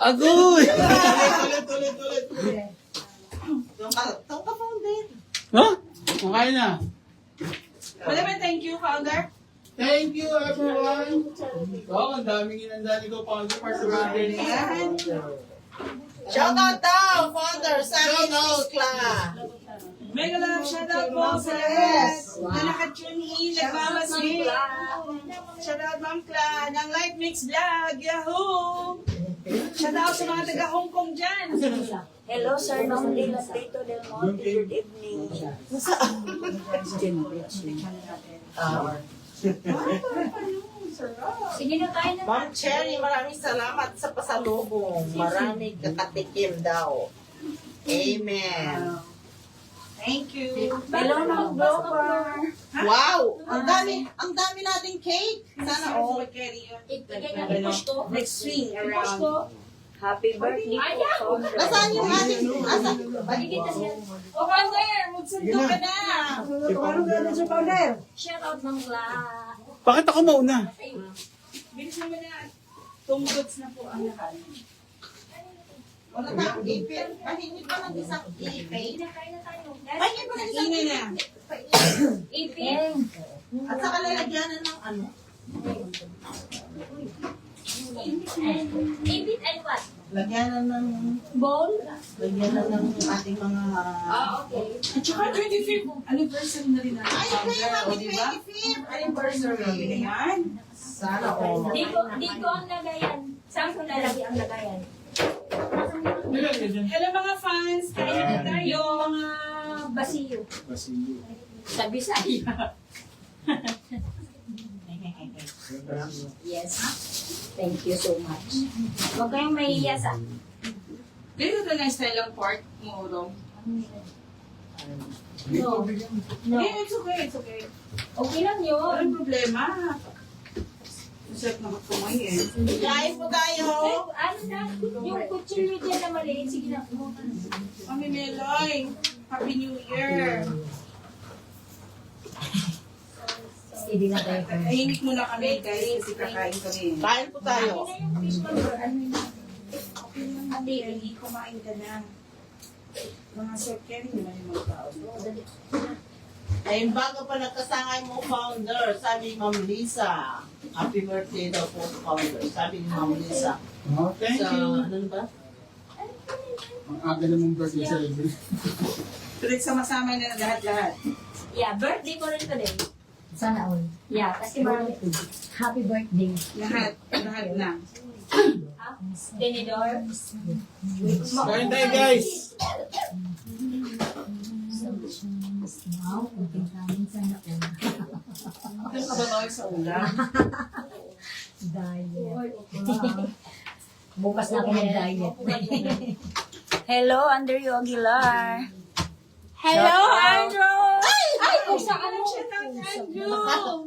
Agoy! Tulit. Itong ka founder. Ha? Okay na. Maraming thank you, Founder. Thank you, everyone. Oh, ang daming inandali ko pa para sa birthday. Shout out daw, founder, Sammy Niskla. Mega love shoutout po sa lahat na nakatune in, nagmamasig. Shoutout Ma'am Cla ng Light Mix Vlog, Yahoo! Shoutout sa mga taga Hong Kong dyan. Hello, Sir Nongdin Latrito Del Monte. Good evening. Sige na, kain na. Ma'am Cherry, maraming salamat sa pasalubong. Maraming kakatikim daw. Amen. Thank you. Hello, Ma'am Gopher. Wow! Ang dami nating cake. Sana all. Ibigay na i-push ko. Next swing I-push around. ko. Happy birthday po, Founder. Nasaan yung ating, Paligid na siya. O Founder, magsundo ka na. Shout out, Ma'am Gla. Bakit ako mauna? Bilisan mo na. Tunggots na po ang lahat. Wala tayong ipin. Pahingi pa ng isang ipin. Kain na tayo. Pahingi pa ng isang Ingay na. Ipin. At saka lalagyanan ng ano. Ipin and what? Lagyanan ng, Bowl? lagyanan ng ating mga... Okay. At saka 25th anniversary na rin natin, Ay, Founder. O, happy diba? 25th anniversary. Yan. Sana all. Dito ang lagayan. Saan ko lalagay ang lagayan? Hello mga fans, kain na tayo. Yung mga basiyo. Sa Bisaya. Yes. Thank you so much. Huwag kayong mahiya sa... Dito ka na style ang pork mo, Rong. No. No. It's okay, it's okay. Okay lang yun. Walang problema. Masarap na kumain eh. Kain po tayo. Ano na? Yung kutsilyo dyan na maliit. Sige na. Mami Meloy, Happy New Year. Hindi na tayo. Tahimik muna kami guys kasi kakain kami. Kain po tayo. Ano na yung fish burger? Ano yun? Hindi, hindi kumain ka na. Mga Sir Kevin naman yung mga tao. Ay, bago pa nagkasangay mo, founder, sabi ni Ma'am Lisa. Happy birthday daw po, founder. Sabi ni Ma'am Lisa. Oh, thank Sa, you. ano ba? Ang aga namang birthday celebration. Sama-sama na lahat-lahat. Yeah, birthday ko rin today. Sana all. Yeah, kasi marami. Happy birthday. Lahat na. Tenidor. Kain tayo, guys. Wow, kunting namin sana all. Doon ka ba tayo sa ulam? Diet. Bukas na ako mag-diet. Hello, Andrew Aguilar. Hello, Andrew! Ay, pusa ka lang siya, Andrew!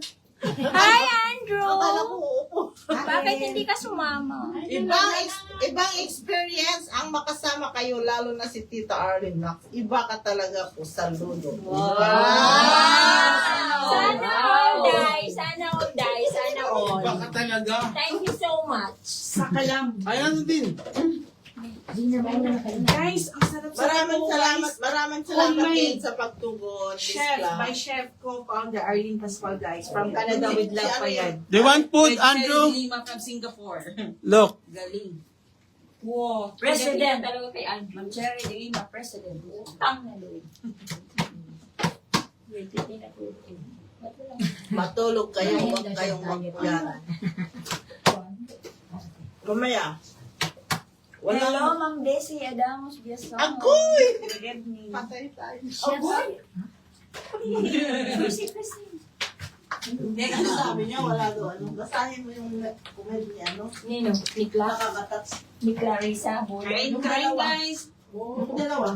Hi, Andrew! Akala ko uupo. Bakit hindi ka sumama? Ibang experience ang makasama kayo, lalo na si Tita Arlene Knox. Iba ka talaga po sa ludo. Sana all die! Sana all die! Sana all! Baka talaga. Thank you so much. Saka lang. Ay, ano din? Hindi na na kayo. Guys, ang sarap-sarap po, guys. Maraming Oh salamat my- din sa pagtugon. Chef, my chef ko, founder Arlene Pascual, guys. From Canada with love pa yan. They want food, With Andrew? Kelly Lima from Singapore. Look. Galing. Wow. President. Talaga kay Andrew. Ma'am Cherry de Lima, President. Tang na doon. Matulog kayo, huwag kayong magpuyat. Kumaya. Hello, Ma'am Desi Adamos Biasong. Agoy! Good evening. Patay tayo. Agoy! Si Christine. Hindi, kasi sabi niya, wala doon. Ano, basahin mo yung comment ni ano. Nino, ni Cla. Nakakatats. Ni Clarissa. Kain, kain, guys. Yung dalawa.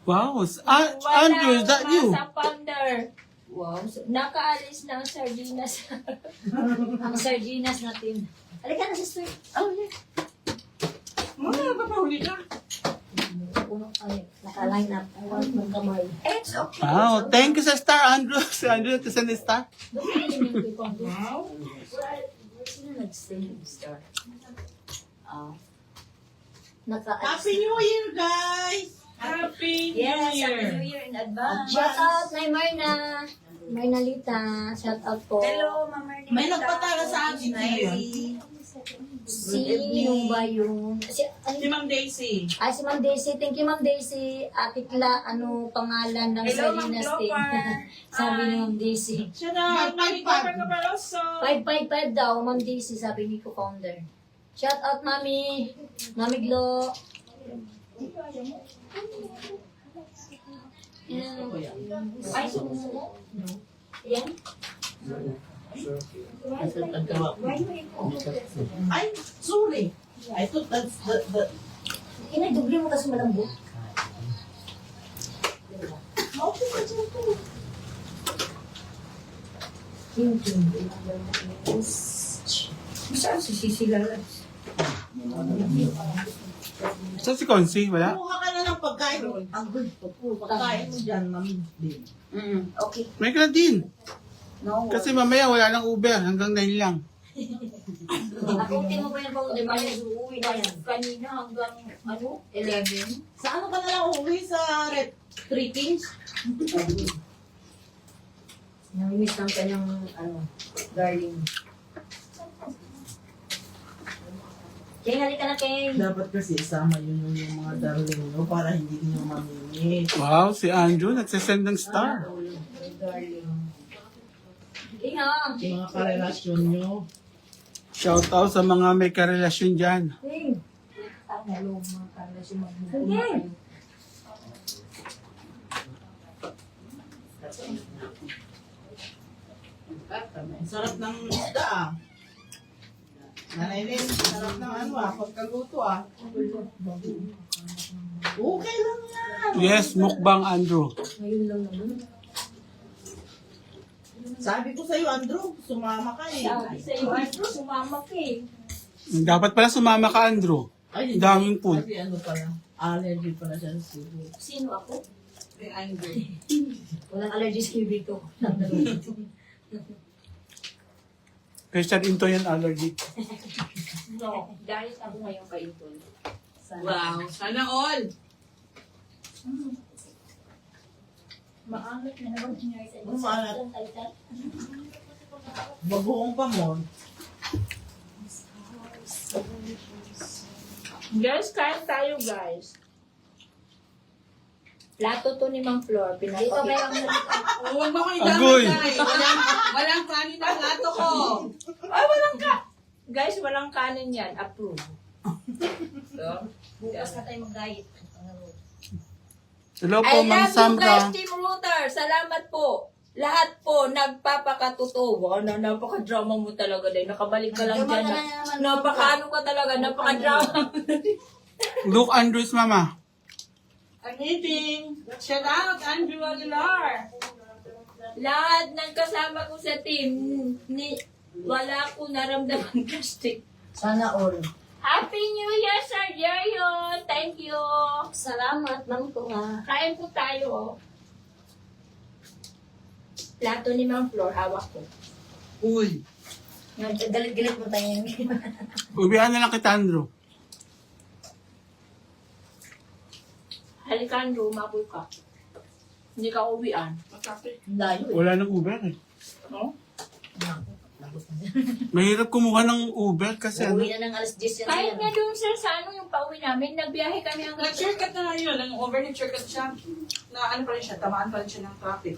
Wow. Andrew, is that you? Sa Founder. Wow. Nakaalis na ang sardinas. Ang sardinas natin. Halika na, sister. Oh, yeah. Mga papahuli ka. Naka-line up. I want mong kamay. It's okay. Wow. Thank you sa star, Andrew. Si Andrew to send the star. Wow. Sino nag-send yung star? Happy New Year, guys! Happy New Yes, Year! Happy New Year in advance. Shout out kay Marna. Marnalita. Shout out po. Hello, Ma'am Marnita. May nagpatala sa akin ngayon. Sino ba yung... Si Ma'am Daisy. Si Ma'am Daisy. Thank you, Ma'am Daisy. Ate Kla, ano pangalan ng Hello, Ma'am Salinas Team? Clopar. Sabi ni Ma'am Daisy. Shout out, Mami Copper Caparoso. 555 daw, Ma'am Daisy, sabi ni co-founder. Shout out, Mami. Mami Glo. Ay, sumusunod? Yan? Ay, sorry. I thought that's the... Inay-doble mo kasi malambot. Okay, that's okay. Saan si Sisi Lalas? Saan si Consi? Wala? Kumuha ka na ng pagkain. Ang good. Pagkain mo dyan, mami. Okay. May ka na din. No. Kasi mamaya wala nang Uber. Hanggang 9 lang. Akutin mo pa yan po, di ba yung uuwi na yan? Kanina hanggang, 11? Sa ano ka na lang uwi sa Three Kings? Namimiss ng kanyang, darling. Kaya halika na, Ken. Dapat kasi isama yun yung mga darling nyo para hindi nyo mamimit. Wow, si Andrew nagsasend ng star. Darling. King, Yung mga karelasyon nyo. Shout out sa mga may karelasyon dyan. King. Ang halong mga karelasyon magmumulong. Ang sarap ng isda ah. Nanay Rin, sarap ng pagkaluto ah. Okay lang yan. Yes, mukbang Andrew. Ngayon lang naman. Sabi ko sa'yo, Andrew, sumama ka eh. Sa iyo, Andrew, sumama ka eh. Dapat pala sumama ka, Andrew. Ay, Daming food. Kasi ano pala, allergy pala siya sa seafood. Sino ako? Kay Andrew. Walang allergy sa dito. Christian Into yan allergic. No, dahil ako ngayon kay Intol. Wow, sana all. Maangat na naman niya sa Maalat. Bagoong pa mo. Guys, kain tayo, guys. Plato to ni Mang Flor. Dito Pinapakita. meron na Huwag mo ko Agoy! idamay, walang kanin na plato ko. Ay, walang Guys, walang kanin yan. Approve. So, bukas na tayo mag-diet. Hello po, I Ma'am love you guys, Samra. Team Router. Salamat po. Lahat po, nagpapakatotoo. Wow, napaka-drama mo talaga din. Nakabalik ka lang dyan. Napaka-ano ka talaga, napaka-drama. Look, Andrew's mama. I'm eating. Shout out, Andrew Aguilar. Lahat ng kasama ko sa team, wala ko naramdaman kasi. Sana all. Happy New Year, Sir Jerry! Thank you! Salamat, Ma'am Tunga. Kain po tayo. Plato ni Mang Flor, hawak ko. Uy. Galit-galit mo tayo. Ubihan na lang kita, Andrew. Halika, Andrew, mapoy ka. Hindi ka uwian. Layo eh. Wala nang Uber eh. No? Mahirap kumuha ng Uber kasi ano. Uwi na ng alas 10 yan. Kahit nga doon, sir, sa ano yung pauwi namin, nagbiyahe kami hanggang... Nag-shortcut na nga yun. Nag-overhead shortcut siya. Na ano pa rin siya, tamaan pa rin siya ng traffic.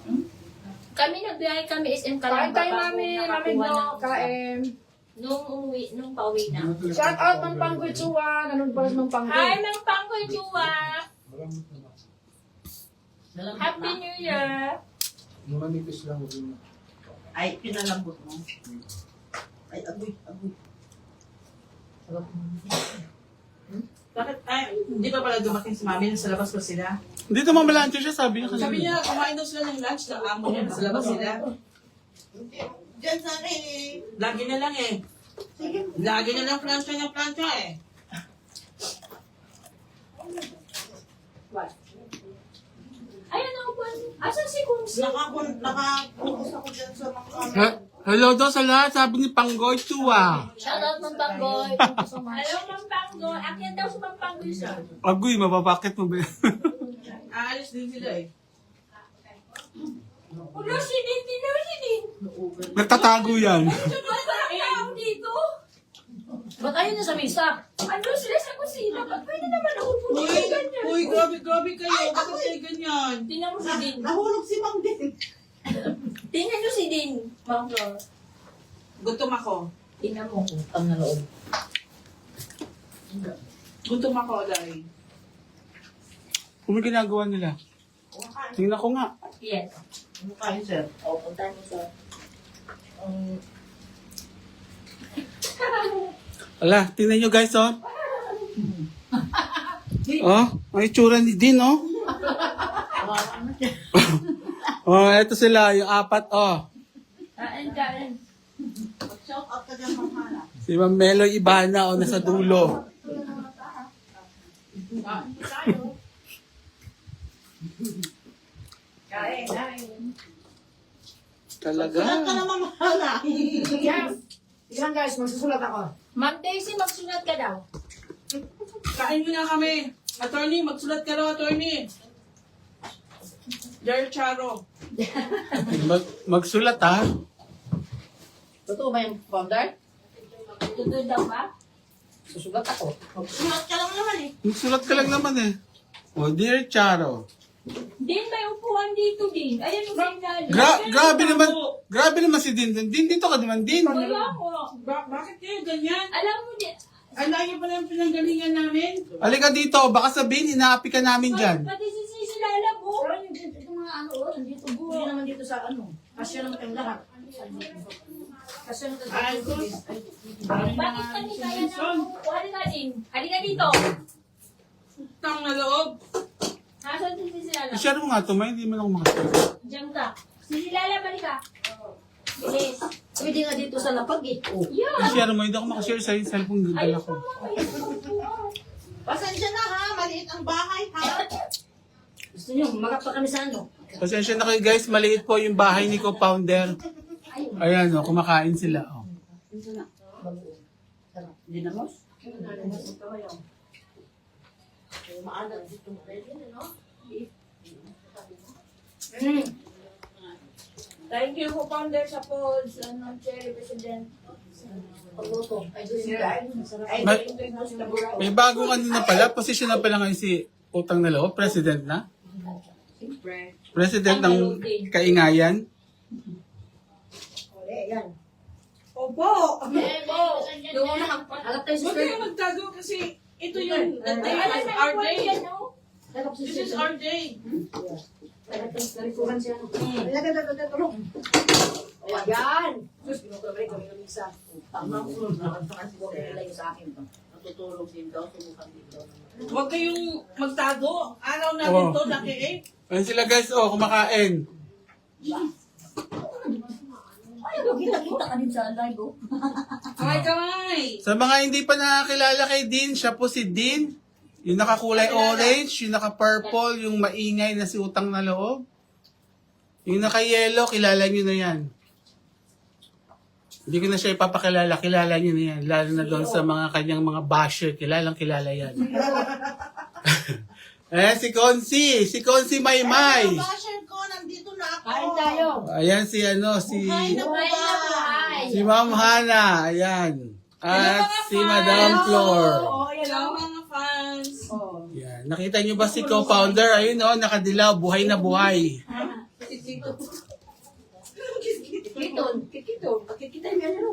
Kami nagbiyahe kami SM Kain Kalamba tayo, bago mami. Mami, nakakuha no. ng... Kain. Nung pauwi na. Shout out ng Panggoy Chua. Nanood pa rin ng Panggoy. Hi, Mang Pangkoy Chua! Happy New Year! Ay, pinalambot mo. Ay, agoy. Bakit? Ay, hindi pa pala dumating si Mami. Nasa labas pa sila. Dito mamalantyo siya, sabi niya. Sabi niya, kumain daw sila ng lunch ng amo niya. Nasa labas sila. Diyan sa akin eh. Lagi na lang eh. Lagi na lang plancha ng plancha eh. Ay, ano ba? Asan si Kunsi? Nakapokus ako dyan sa mga Ha? Hello daw sa lahat, sabi ni Panggoy Tua. Shoutout ng Tanggoy. Thank you so much. Hello, Mang Panggo. Akyat daw si Mang Panggo isa. Agoy, mapapakit mo ba? Aalis din sila eh. Ulo si Din, si Din. Nagtatago yan. Masarap tao dito. Ba't ayaw niya sa misa? Ano sila sa kusina? Ba't pwede naman nakupunin Uy, ka ganyan? uy, grabe kayo. Bakit kayo ganyan? Tingnan mo si Din. Nahulog si Mang din. Tingnan nyo si Din, Mang Flor. Gutom ako. Tingnan mo. Ang naloob. Gutom ako, Day. Kung may ginagawa nila. Tingnan ko nga. Yes. Ano kain, sir? O, puntahan mo sa... Ala, tingnan nyo guys, oh. Oh, ang itsura ni Din, oh. Oh, eto sila, yung apat, oh. Kain. Shout out ka dyan, Mamana. Si Ma'am Meloy Ibana, oh, nasa dulo. Talaga. Sulat ka na, Mamana. Ilan guys, magsusulat ako. Ma'am Daisy, magsulat ka daw. Kain nyo na kami. Attorney, magsulat ka daw, attorney. Del Charo. Magsulat, ha? Totoo ba yung founder? Tudo daw ba? Susulat ako. Magsulat ka lang naman eh. Magsulat ka lang naman, eh. Oh, Dear Charo. Din, may upuan dito din. Ayan mo sa ilalim. Grabe naman si Din. Din, dito ka naman, Din. Wala ko. Bakit kayo ganyan? Alam mo din. Ang layo pa ng pinanggalingan namin. Halika dito, baka sabihin, inaapi ka namin dyan. Pati si Sisi Lala mo. Pero yung mga ano, nandito. Hindi naman dito sa ano. Kasya naman kayong lahat. Kasya naman Ay, kayong sus. Bakit kami kaya na halika din. Halika dito. Tang na loob. Nasaan si Sisi Lala? I-share mo nga ito, may hindi mo lang makasaya. Diyan ka. Sisi Lala, balik ka. Bilis. Pwede nga dito sa lapag eh. Oh. Yan. I-share mo, hindi ako makashare sa cellphone ng dala Ayun ko. pa mga upuan. Pasensya na ha, maliit ang bahay ha. Gusto nyo, magat pa kami sa ano. Pasensya na kayo guys, maliit po yung bahay ni co-founder. Ayan o, kumakain sila. Oh. Dinamos? Thank you po, Founder, sa polls. Cherry President. Pagluto. Ay, doon yung dahil. Masarap. May bagong ano na pala, posisyon na pala ngayon si Utang na Loob, president na. President ng Kaingayan. Yan. Opo. Doon na. Halap tayo sa Huwag kayo magtago kasi ito yung the day is our day. This is our day. Nalikuhan siya. Tulong. Ayan. Sus, pinukabalik kami ng isa. Tama ko. Nakasigaw nila yung sa akin. Natutulog din daw, sumukan dito. Huwag kayong magtago. Araw Oo. namin to, laki eh. Ayan sila guys, oh, kumakain. Ay, kita ka din sa live, oh. Kamay. Sa mga hindi pa nakakilala kay Din, siya po si Din. Yung nakakulay orange, yung naka-purple, yung maingay na si Utang na Loob. Yung naka-yellow, kilala nyo na yan. Hindi ko na siya ipapakilala, kilala nyo na yan. Lalo na doon sa mga kanyang mga basher, kilala yan. Si Consi Maymay. Basher ko, nandito na ako. Kain tayo. Ayan si Buhay na buhay. si Ma'am Hana, ayan. At si Madam Flor. Oh, yan ang mga fans. Yan. Nakita nyo ba si co-founder? Ayun o, nakadilaw, buhay na buhay. Kikito. Kikita yung ano.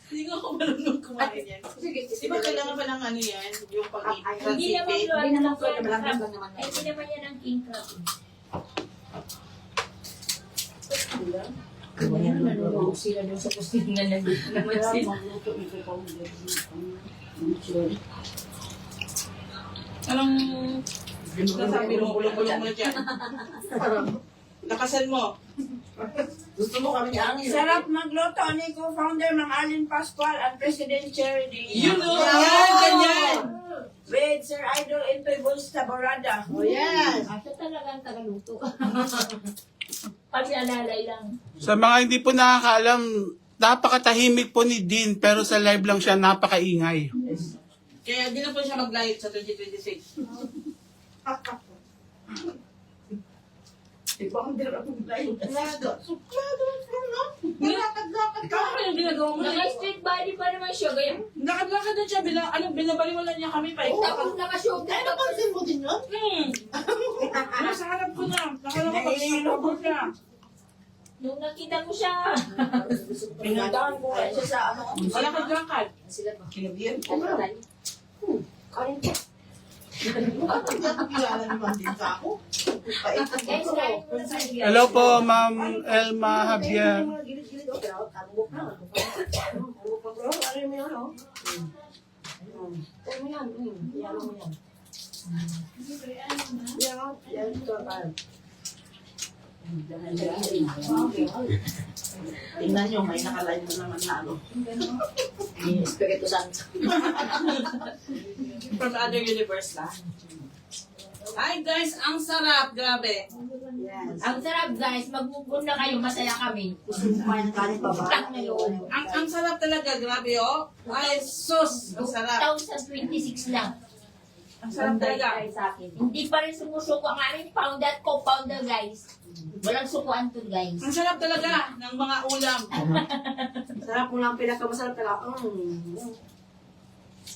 Hindi ko ako marunong kumain yan. Sige, Di ba kailangan pa ng ano yan? Yung Hindi naman pag-ibig. yun. Hindi naman po, lang naman. Ay, hindi naman yan ang king crab. Nanonood sila doon sa kusina na naman sila. Anong nasabi mo? Bulong-bulong mo dyan. Lakasan mo. Gusto mo kami ang Sarap magluto ni co-founder ng Alin Pascual at President Chair ni Yun o. Yan, ganyan. With Sir Idol Intoy Bulls Taborada. Oh, yes. Ito talagang tagaluto. Paglalay lang. Sa mga hindi po nakakaalam, napakatahimik po ni Dean, pero sa live lang siya napakaingay. Kaya di na po siya mag-live sa 2026. Suplado. Suplado. Ano? Lakad-lakad ka. Ikaw yung ginagawa mo na Naka-street body pa naman siya. Gaya, Lakad-lakad na siya, binabaliwalan niya kami pa. tapos naka-shoulder. Ay, napansin mo din yun? Nasa harap ko na. Nakala ko pag-sinabot niya. Nung nakita ko siya, Pinuntahan ko kaya siya sa ano. Malakad-lakad. Sila ba? Kinabiyan ko. Kanin po. Hindi ako kilala naman din sa ako. Guys, kain mo na sa Hello po, Ma'am Elma Javier. Gilid-gilid. Okay, kalbok na. Kalbok pa bro. Ano mo yan, oh? Ano mo yan? Yan mo yan. Yan, ito. Tingnan nyo, may nakalive na naman na ano. Spaghetto Santo. From other universe lang. Ay guys, ang sarap. Grabe. Yes. ang sarap guys, magmukbon na kayo, masaya kami. Gusto mo kumain ng kanin pa ba? Utak na loob. Ang sarap talaga. Grabe oh. Ay sus. Ang sarap. 2026 lang. Ang sarap talaga. Sa akin. Hindi pa rin sumusuko ang aming founder at co-founder guys. Walang sukuan to guys. Ang sarap talaga ng mga ulam. Sarap mo lang pinakamasarap talaga.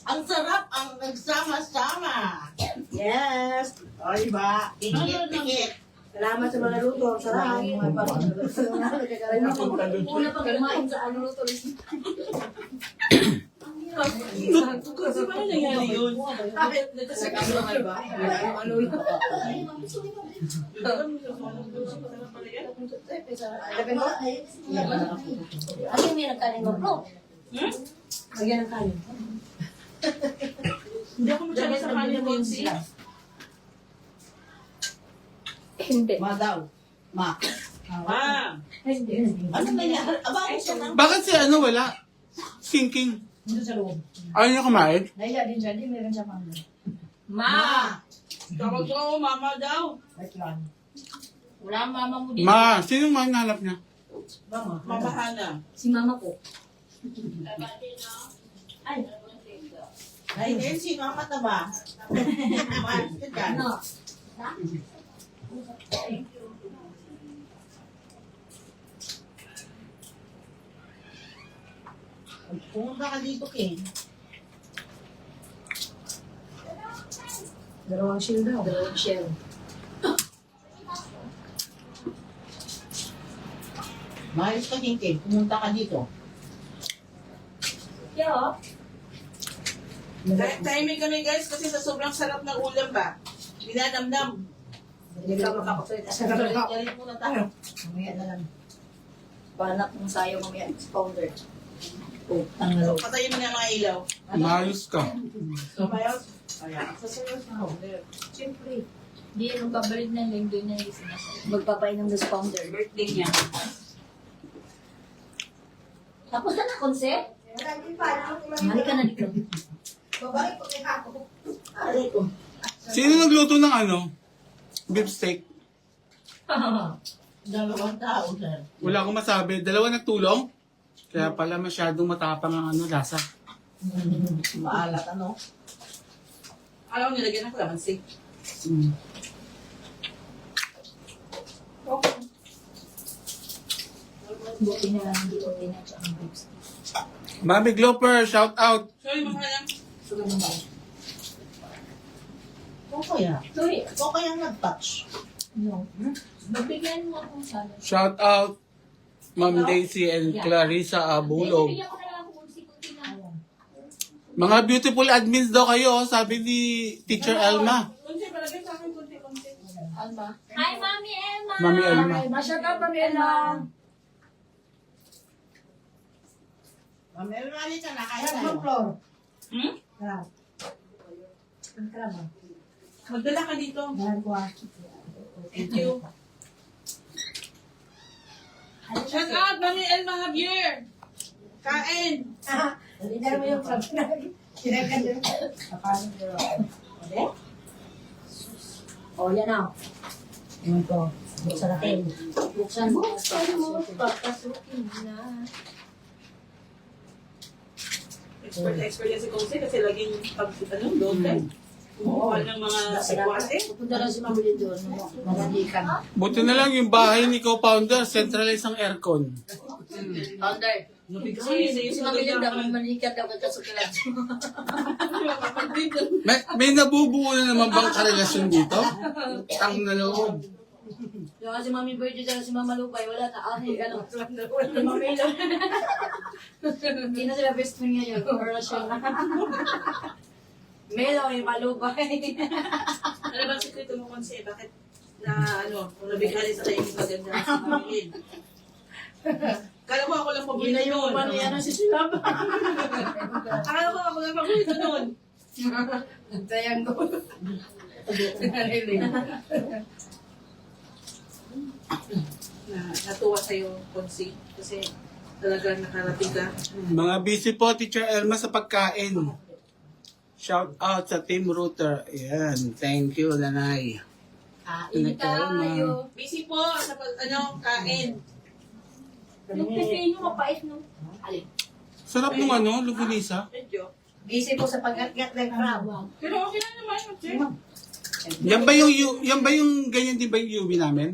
Ang sarap ang nagsama-sama. Yes. O, diba? Pikit-pikit. Salamat sa mga luto. Ang sarap. Una pag kumain sa ano luto. Kasi paano nangyari yun? Ano yung may nagkanin mo, bro? Lagyan ng kanin. Hindi ako masyado sa kanin Bonsi. Hindi. Ma daw. Ma. Ah. Ano nangyari? Aba, ako siya na. Bakit si ano wala? King. Dito sa loob. Ayaw niya kumain? Nahiya din siya. Di meron siya pang. Ma! Tawag ko, mama daw. Wait lang. Wala ang mama mo dito. Ma, sinong manalap niya? Mama. Mama Hana. Si mama ko. Ay, then, sino ang mataba? Mahal ka dyan. Ano? Pumunta ka dito, King. Dalawang shell daw. Dalawang shell. Mahal ka, King. Pumunta ka dito. Yo. Timing kami guys kasi sa sobrang sarap ng ulam ba. Dinadamdam. Hindi ka makapagsalita sa Galit kapatid. muna tayo. Mamaya na lang. Banat ng sayo mamaya. Founder. Oh, ang laro. Patayin mo na yung mga ilaw. Maayos ka. So, mayos? Ayan. Sasayaw sa Siyempre. Hindi yan babalik ng linggo niya yung sinasabi. Magpapainom na sa founder. Birthday niya. Tapos na na, konse? Halika na dito. Halika. Sino nagluto ng ano? Beef steak. Dalawang tao, sir. Wala akong masabi. Dalawa nagtulong. Kaya pala masyadong matapang ang ano, lasa. Maalat, ano? Alam mo, nilagyan ng kalamansi. Mm. Buti na lang, hindi ko tinatsa ang boobs. Mami Gloper, shout out. Sorry, mga lang. Suga mo ba? O kaya? Sorry. O kaya nag-touch? No. Magbigyan mo akong sana. Shout out. Ma'am Daisy and Clarissa Abulog. Bigyan ko na lang ako kunti-kunti na. Mga beautiful admins daw kayo, oh, sabi ni Teacher Elma. Kunti, palagay sa akin, kunti. Alma. Hi, Mami Emma! Mami Elma. Ma-shout out, Pamela. Mamel, ka na. Kaya Sarap tayo. ng floor. Hmm? Sarap. Ang krama. Magdala ka dito. Mahal ko ah. Thank you. Shout out, Mami Elma Javier. Kain. Hindi na mo yung kinakan nyo. O, yan na. Yan ko. Buksan natin. Buksan mo. Papasukin na. Expert yan si Kose kasi laging doon tayo. Kumukuha ng mga sikwate. Pupunta lang si Mamuli doon. Magalikan. Buti na lang yung bahay ni co-founder, centralized ang aircon. Founder. Kasi Si Mamuli dapat manikat dapat kasukilan. May nabubuo na naman bang karelasyon dito? Tang na loob. Yung kasi Mami Birdy at si Mama Lupay, wala na. Ano? Mami Lupay. Hindi na sila best friend ngayon. Relasyon. Melo, yung malupay. Ano ba ang sekreto mo, Konse? Bakit kung nabigali sa tayo yung maganda sa pamilya? Kala ko ako lang Hindi paborito na yung nun. ano yan ang sisilap. Akala ko ako lang paborito nun. Sayang ko. Natuwa sa'yo, Konse. Kasi talagang nakarating ka. Mga busy po, Teacher Elma, sa pagkain. Shout out sa Team Router. Ayan, thank you, Lanay. Kain tayo. Busy po sa kain. Yung cafe nyo mapait, no? Alin? Sarap nung ano, Lugulisa. Medyo. Busy po sa pagkat-gat ng crab. Pero okay lang naman, Konse. Yan ba yung ganyan din ba yung UV namin?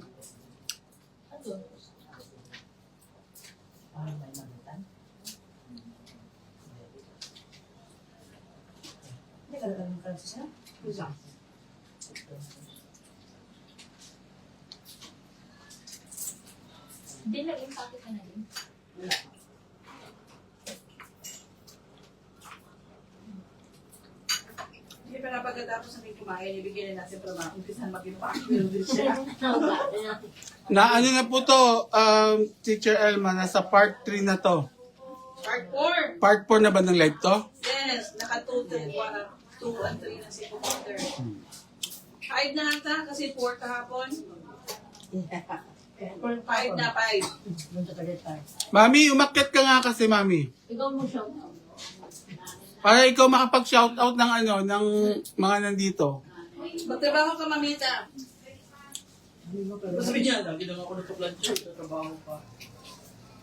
Hindi na impake ka na din. Hindi pa napagkatapos na may kumain, ibigyan na natin para makumpisahan mag-impact. Pero din siya. Na ano na po to, Teacher Elma, nasa part 3 na to. Part 4. Part 4 na ba ng live to? Yes, naka-total 2 and 3 na si Commander. 5 na ata kasi 4 kahapon. 5 na 5. Mami, umakyat ka nga kasi, Mami. Ikaw mo siya. Para ikaw makapag-shoutout ng ng mga nandito. Magtrabaho ka, mamita. Sabi niya, ginawa ko na ito plancha, trabaho pa.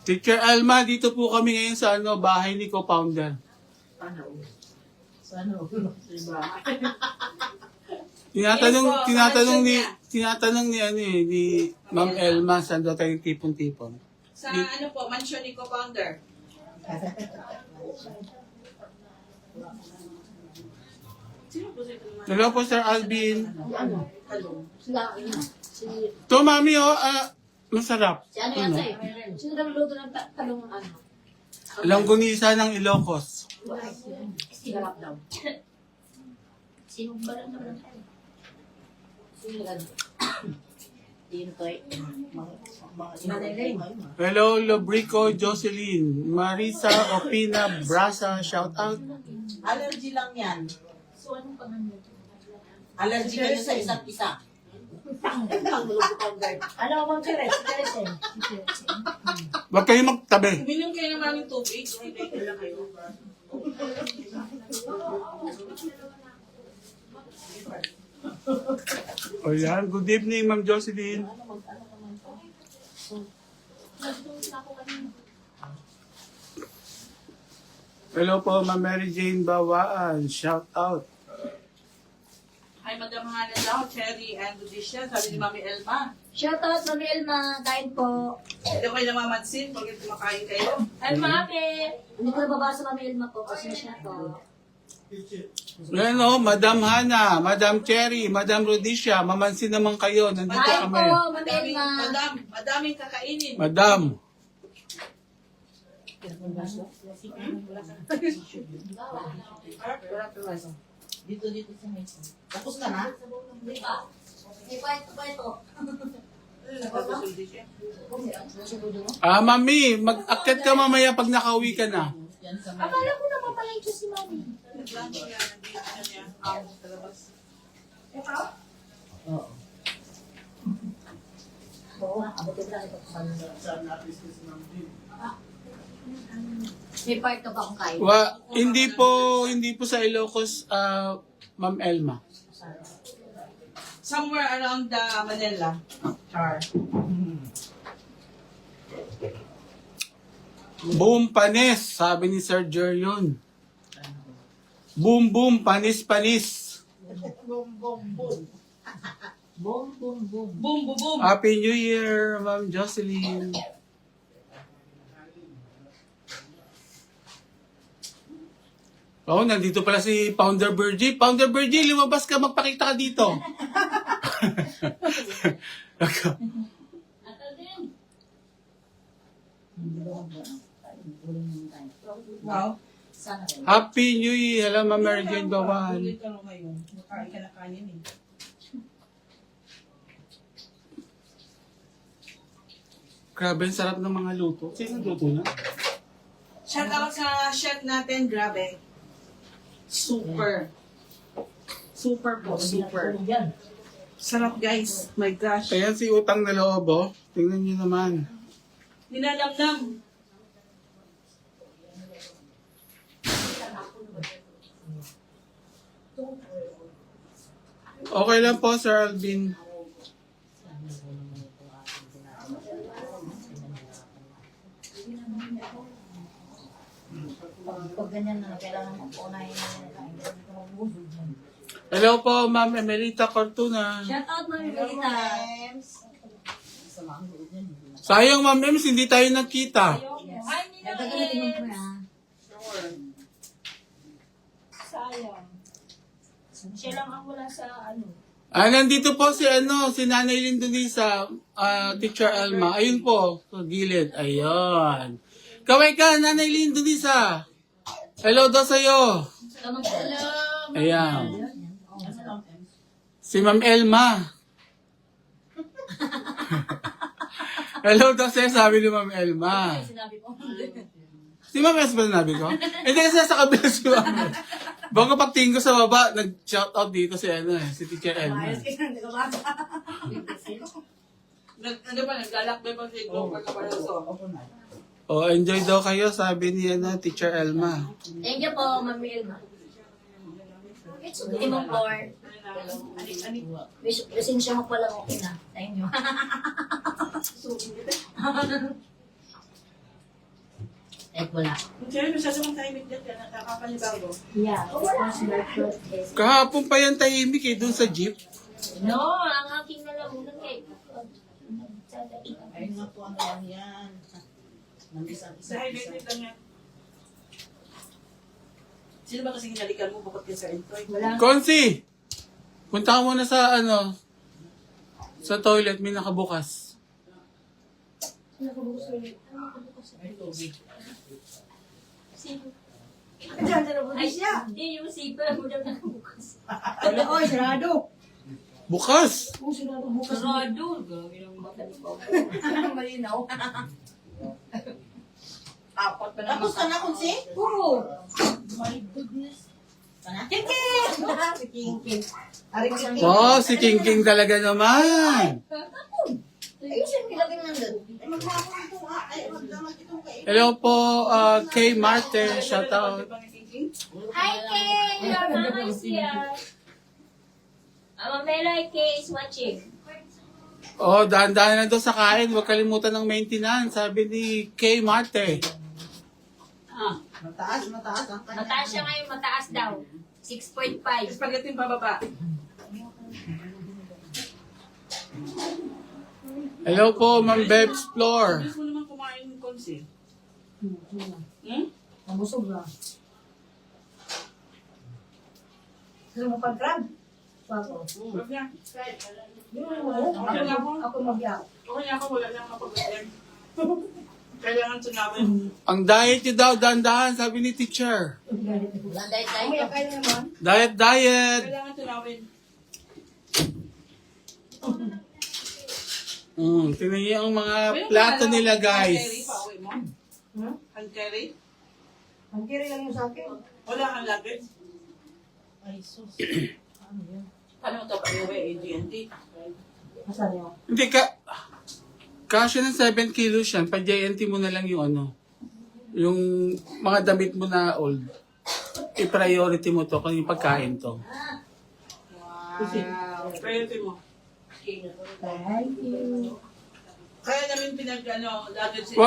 Teacher Alma, dito po kami ngayon sa bahay ni co-founder. Sana diba? Tinatanong ni Ma'am Elma saan daw tayong tipon-tipon. Sa mansion ni co-founder. Sino po sa ito naman? Hello po, Sir Alvin. Ano? Talong. Sila, si... To, Mami, masarap. Si ano yan sa'yo? Sino daw luto ng talong ano? Langgunisa ng Ilocos. Sinarap daw. Sino ba lang naman tayo? Sino ano? Sino to eh? Hello, Lobrico, Jocelyn, Marisa, Opina, Brasa, shout out. Allergy lang yan. So, anong pangalan? Allergy kayo sa isa't isa. Ano bang Teres? Teres eh. Huwag kayong magtabi. Uminom kayo ng maraming tubig. Hindi lang kayo. O yan, good evening, Ma'am Jocelyn. Hello po, Ma'am Mary Jane Bawaan, shout out. Ay, Madam Hana daw, Cherry and Ludicia, sabi ni Mami Elma. Shout out, Mami Elma. Kain po. Hindi ko kayo namamansin pag kumakain kayo. Alma, ate! Hindi ko nababasa Mami Elma po. Pasensya na po. Yan o, Madam Hana, Madam Cherry, Madam Rodicia, mamansin naman kayo, nandito Kain kami. po, Mami Madaming, Elma. madaming kakainin. Madam, Dito sa mesa. Tapos ka na? Hindi pa. Hindi pa ito. Tapos Ludicia. Mami, mag-akit ka mamaya pag nakauwi ka na. Yan sa Akala ko naman pala yung si Mami. Nag-lunch niya, nandito na niya. Sa labas. Oo. Oo, abutin lang ito. Saan natin si Ma'am Jean? May part ka ba akong kain? Hindi po sa Ilocos, Ma'am Elma. Somewhere around Manila. Char. Boom panis, sabi ni Sir Jerion. Boom boom, panis panis. Boom, boom, boom. Boom, boom, boom. Boom, boom, boom. Happy New Year, Ma'am Jocelyn. Oh, nandito pala si Founder Virgie. Founder Virgie, lumabas ka, magpakita ka dito. Wow. Sana rin. Happy New Year. Hello, Ma'am Mary Jane Bawan. Ulit ka lang ngayon. Nakain ka na kanin eh. Grabe, ang sarap ng mga luto. Sino luto na? Shout out sa chef natin, grabe. Super. Super po, super. Yan. Sarap guys. My gosh. Ayan si Utang na Loob, oh. Tingnan niyo naman. Nilalamnam. Okay lang po, Sir Alvin. Pag ganyan na, kailangan mo unahin na Hello po, Ma'am Emelita Cortuna. Shout out, Mami Melita. Sayang, Ma'am Ems, hindi tayo nagkita. Ay, hindi na Gagamitin mo eh. na. Sayang. Siya lang ang wala sa ano. Nandito po si Nanay Lindonisa, Teacher Alma. Ayun po, sa gilid. Ayun. Kaway ka, Nanay Lindonisa. Hello daw sa'yo. Hello. Ayan. Si Ma'am Elma. Hello daw sa'yo, sabi ni Ma'am Elma. Sinabi ko. Si Ma'am Elma ba sinabi ko? Hindi kasi sa kabila si Ma'am. Bago pagtingin ko sa baba, nag-shoutout dito si si Teacher Elma. Ano ba, naglalakbay pa si Glover Cabaroso. Oh, enjoy daw kayo, sabi ni Teacher Elma. Thank you po, Mami Elma. Hindi mo floor. Presensya mo pala okay na. Sa inyo. Wala. Kaya masyadong timing dyan, nakakapanibago. Yeah. Wala. Kahapon pa yan tahimik doon sa jeep. No, ang aking nalamunan kay Ay, naku, ano lang yan. Sa highlight lang yan. Sino ba kasing hinalikan mo bukod kay Sir Entoy? Wala. Konsi! Punta ka muna sa sa toilet, may nakabukas. Ay, hindi yung zipper mo daw nakabukas. Wala. Oy, sarado. Bukas! Oh, sarado bukas. Sarado. Gawin ang mata ni Papa. Malinaw. Apat pa naman. Tapos ka na, Kunsi? Oo. My goodness. Kiki! Si Kingkin. Ari Kingkin. Oh, si King King talaga naman. Ayusin, nilagay na nandun. Ay, maghapon ito. Ay, magdamag itong kain. Hello po, kay Marte, shoutout. Hi, Kay! Your mama is here. Mamela Kay is watching. Oh, dahan-dahan na daw sa kain, huwag kalimutan ng maintenance, sabi ni Kay Marte. Mataas, mataas ang kanya. Mataas siya ngayon, mataas daw. 6.5. Spaghetti yung pababa. Hello po, Ma'am Beb's Floor. Bilis mo naman kumain ng konsi. Hmm? Nabusog na. Gusto mo pag-grab? Papo. Huwag na. Ako mag-iyak. Okay na ako, wala lang mapag-attend. Kailangan tunawin. Ang diet niyo daw, dahan-dahan, sabi ni teacher. Wala dahil tayo. Kaya naman. Diet, diet. Kailangan tunawin. Tingnan niyo ang mga plato nila, Hand carry guys. pa, uwi mo? Hand carry? Ang kiri lang yung sa akin. Wala kang luggage? Ay, sus. Paano ito pa uwi? AT&T? Asan yun? Hindi ka, Kasya ng 7 kilos yan, pa-JNT mo na lang yung ano, yung mga damit mo na old. I-priority mo to, kung yung pagkain to. Priority mo. Kaya namin lagi si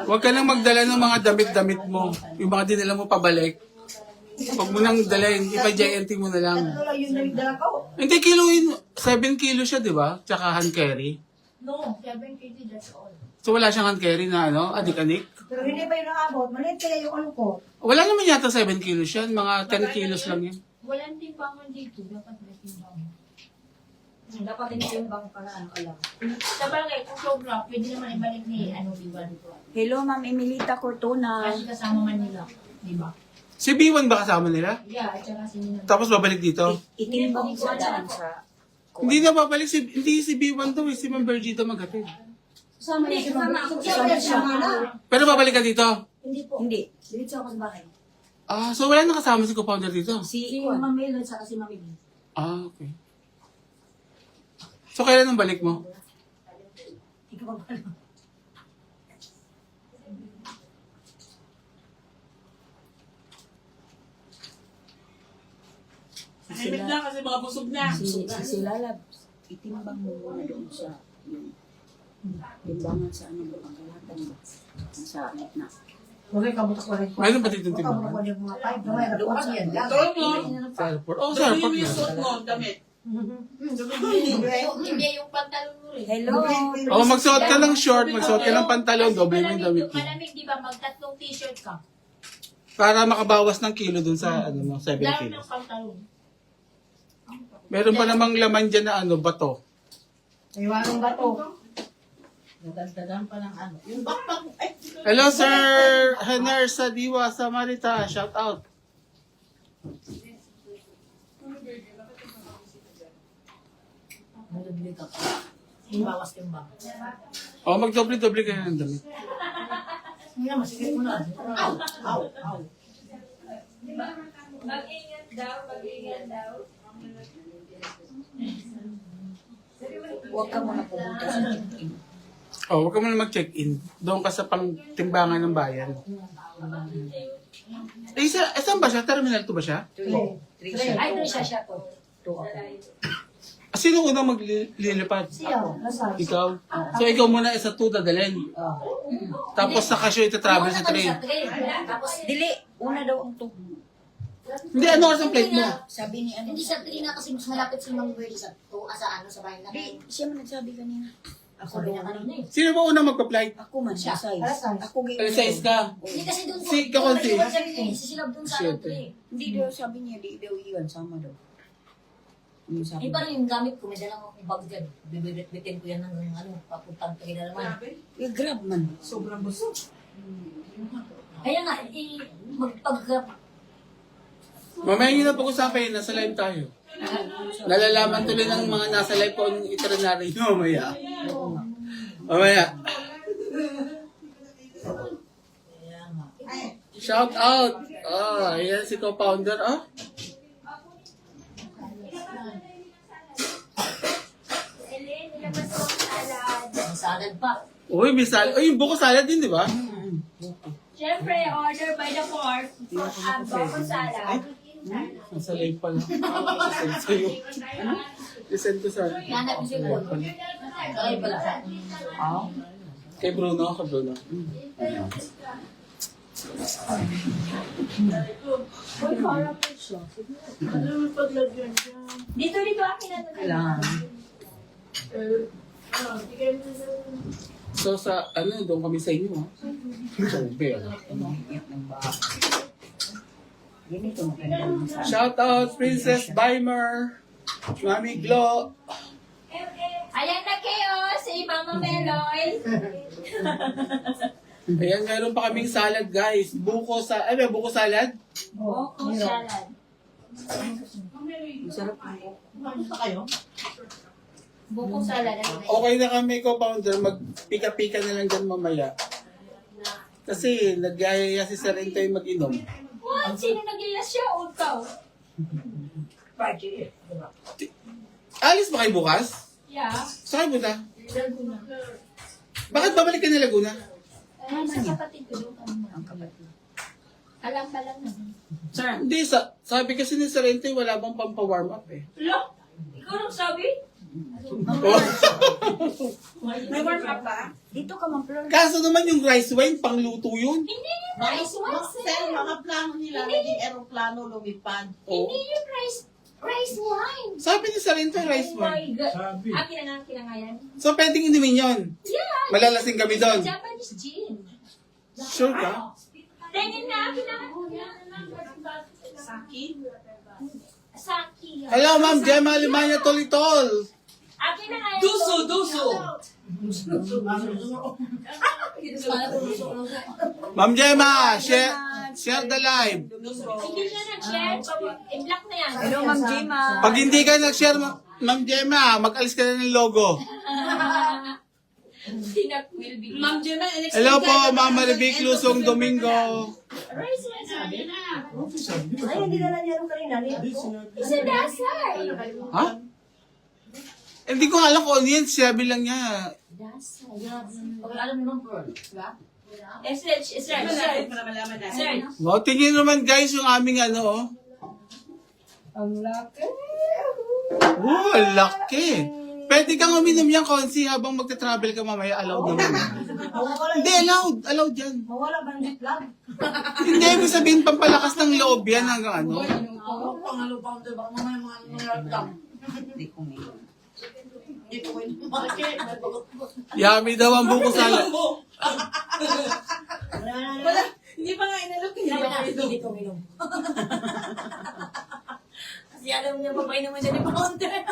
Huwag ka nang magdala ng mga damit-damit mo. Yung mga dinala mo pabalik. Huwag mo nang dalhin, ipa-JNT mo na lang. Ano lang yung nagdala ko? Hindi, kiloin, 7 kilo siya, di ba? Tsaka hand carry. No, 7 kg, that's all. So wala siyang hand carry na ano, adik-adik. Pero hindi pa yung nakabot. Maliit kaya yung ano ko. Wala naman yata 7 kilos yan, mga 10 kilos lang yan. Walang timbangan dito. Dapat may timbangan. Dapat tinitimbang para ano ka lang. Sa bagay, kung sobra, pwede naman ibalik ni Diba dito. Hello, Ma'am Emilita Cortona. Kasi kasama man nila. Diba? Si B1 ba kasama nila? Yeah, at saka si Nina. Tapos babalik dito? Itimbang sa daan sa... Hindi na babalik, hindi si B1 to eh, si Ma'am Bergita maghatid. Kasama niya si Mama. Kasama na. Pero babalik ka dito? Hindi po. Hindi. Diretso ako sa bahay. Ah, so wala na kasama si co-founder dito? Si Mama Mel at saka si Mami Lee. Ah, okay. So kailan ang balik mo? Ikaw ba pala? Himik na kasi mga busog na. Si Lalab, itimbang mo muna doon sa yung timbangan sa ano ba, pangkalatan ba? Sa gitna. Okay, kabutak ko rin. Meron ba dito timbangan? Kabutak ko rin mga 5. Gamay, doon kasi yan lang. Tulog mo. Sa airport? Oh, sa Dali airport mo yung na. suot mo, damit. Hindi yung pantalon mo rin. Hello. Oh, magsuot ka ng short, magsuot ka ng pantalon, doble mo yung damit mo. Malamig, di ba? Magtatlong t-shirt ka. Para makabawas ng kilo dun sa ano mo, 7 Lalo kilos. ng pantalon. Meron pa namang laman dyan na ano, bato. Iwanong ba to? Nadagdagan pa ng ano. Yung backpack mo. Ay, Hello, Sir Hener Sadiwa Samarita. Shout out. Malagli ka pa. Bawas timbang. Oh, magdoble-doble kayo ng damit. Hindi na, masigit mo na. Ow! Ow! Ow! Mag-ingat daw, mag-ingat daw. Huwag ka muna pumunta sa check-in. Oh, huwag ka muna mag-check-in. Doon ka sa pangtimbangan ng bayan. Eh, saan ba siya? Terminal 2 ba siya? Ay, doon siya to. Ah, sino unang maglilipad? Siya, nasa. Ikaw? So, ikaw muna sa 2 dadalhin. Tapos sa Casio ita-travel sa 3. Tapos, Dili, una daw ang to. Hindi, ano kasi ang plate mo? Sabi ni ano. Hindi sa Trina kasi mas malapit si Mang Berdy sa sa bahay na Di, siya man nagsabi kanina. Ako sabi daw. niya kanina eh. Sino ba unang magpa-flight? Ako man, siya. Alas size. Ako gay. Alas 6 ka. Hindi kasi doon Si Kakonti. Sisilab doon sa Shit. ano eh. Hindi daw, sabi niya, di daw iwan, sama daw. Yung sabi Iba rin yung gamit ko, may dalang akong bag dyan. Bibit-bitin ko yan ng ano, papuntang Pagdalaman. Eh, grab man. Sobrang busog. Kaya nga, Mamaya nyo na pag-usapan yun, nasa live tayo. Nalalaman tuloy ng mga nasa live po ang itinerary nyo mamaya. Mamaya. Shout out! Oh, ayan si co-founder. Oh, ang salad pa. uy, may salad. Uy, yung buko salad din, di ba? Siyempre, order by the court. Bako salad. Nasa live pala. Isend sa'yo. Isend ko sa... Hanap yung sipon. Ay pala. Kay Bruno, kay Bruno. Ano yung paglagyan dyan? Dito akin na Kailangan. So sa, ano, doon kami sa inyo, ha? Sobe. Ganito magandang masabi. Shout out, Princess Bimer, Mami Glo. Ayan na kayo, si Mama Meloy. Ayan, meron pa kaming salad, guys. Buko sa, ay, may buko salad? Boko salad. Masarap po. Ano pa kayo? Bukong salad. Okay na kami, co-founder. Magpika-pika na lang dyan mamaya. Kasi, nagyayaya si Sir Entay mag-inom. What? Sino nag-ilas siya? Ikaw? Alis ba kayo bukas? Yeah. Saan kayo punta? Bakit babalik ka na Laguna? Sa kapatid ko doon. Ang kapatid. Alam pa lang naman. Sir. Hindi, sabi kasi ni Sarente, wala bang pampa-warm up eh. Lo, ikaw nang sabi? May warm up ba? Dito ka, Ma'am Flor. Kaso naman yung rice wine, pangluto yun. Hindi yung rice wine, Sir, sir. mga plano nila, naging aeroplano lumipad. Oh. Hindi yung rice wine. Sabi ni Sarente, rice Oh my wine. God. Kina nga yan. So, pwedeng inumin yun. Yeah. Malalasing kami doon. Japanese gin. Sure ka? Tingin na, kailangan. Saki? Saki. Hello, Ma'am Gemma Alemania Tolitol. Akin na nga yan. Duso! Ma'am Gemma, share the live. Hindi siya nag-share. I-block na yan. Hello, Ma'am Gemma. Pag hindi ka nag-share, Ma'am Gemma, mag-alis ka na ng logo. Tinak will be. Ma'am Gemma, Hello po, Ma'am Marivic Lusong Domingo. Rice wine sabi. Ay, hindi na lang yan kanina. Isa dasay. Ha? Hindi ko alam kung ano yan, sabi lang niya. Dasay. Pag alam naman po, diba? Search. Para malaman natin. Search. Wow, tingin naman guys yung aming ano, oh. Ang laki. Oh, laki. Pwede kang uminom yan, Konsi, habang magta-travel ka mamaya, allowed naman. Hindi, allowed. Allowed yan. Mawala ba yung vlog? Hindi, ibig sabihin, pampalakas ng loob yan hanggang ano. Pangalo pa ako, baka mamaya mga lang. Hindi ko may. Yummy daw ang buko sala. Wala, hindi pa nga inalok. Hindi ko minum. Kasi alam niya, papay naman siya ni Pounder.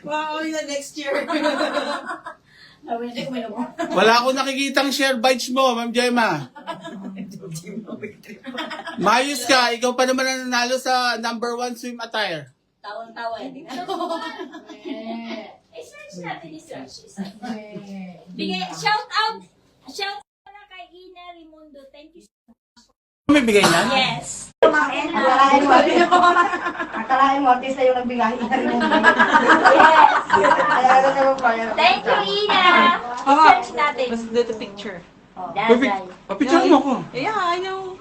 Wow, na next year. Sabi niya, hindi ko minum. Wala akong nakikitang share bites mo, Ma'am Gemma. Mayos ka, ikaw pa naman ang nanalo sa #1 swim attire. Tawang-tawa. I-search natin, i-search. Bigay, shout out na kay Ina Raimundo. Thank you. May bigay na? Yes. Akalain mo, artista yung nagbigay. Yes. Thank you, Ina. I-search natin. Let's do the picture. Dasay. Papicture mo ko. Yeah, I know.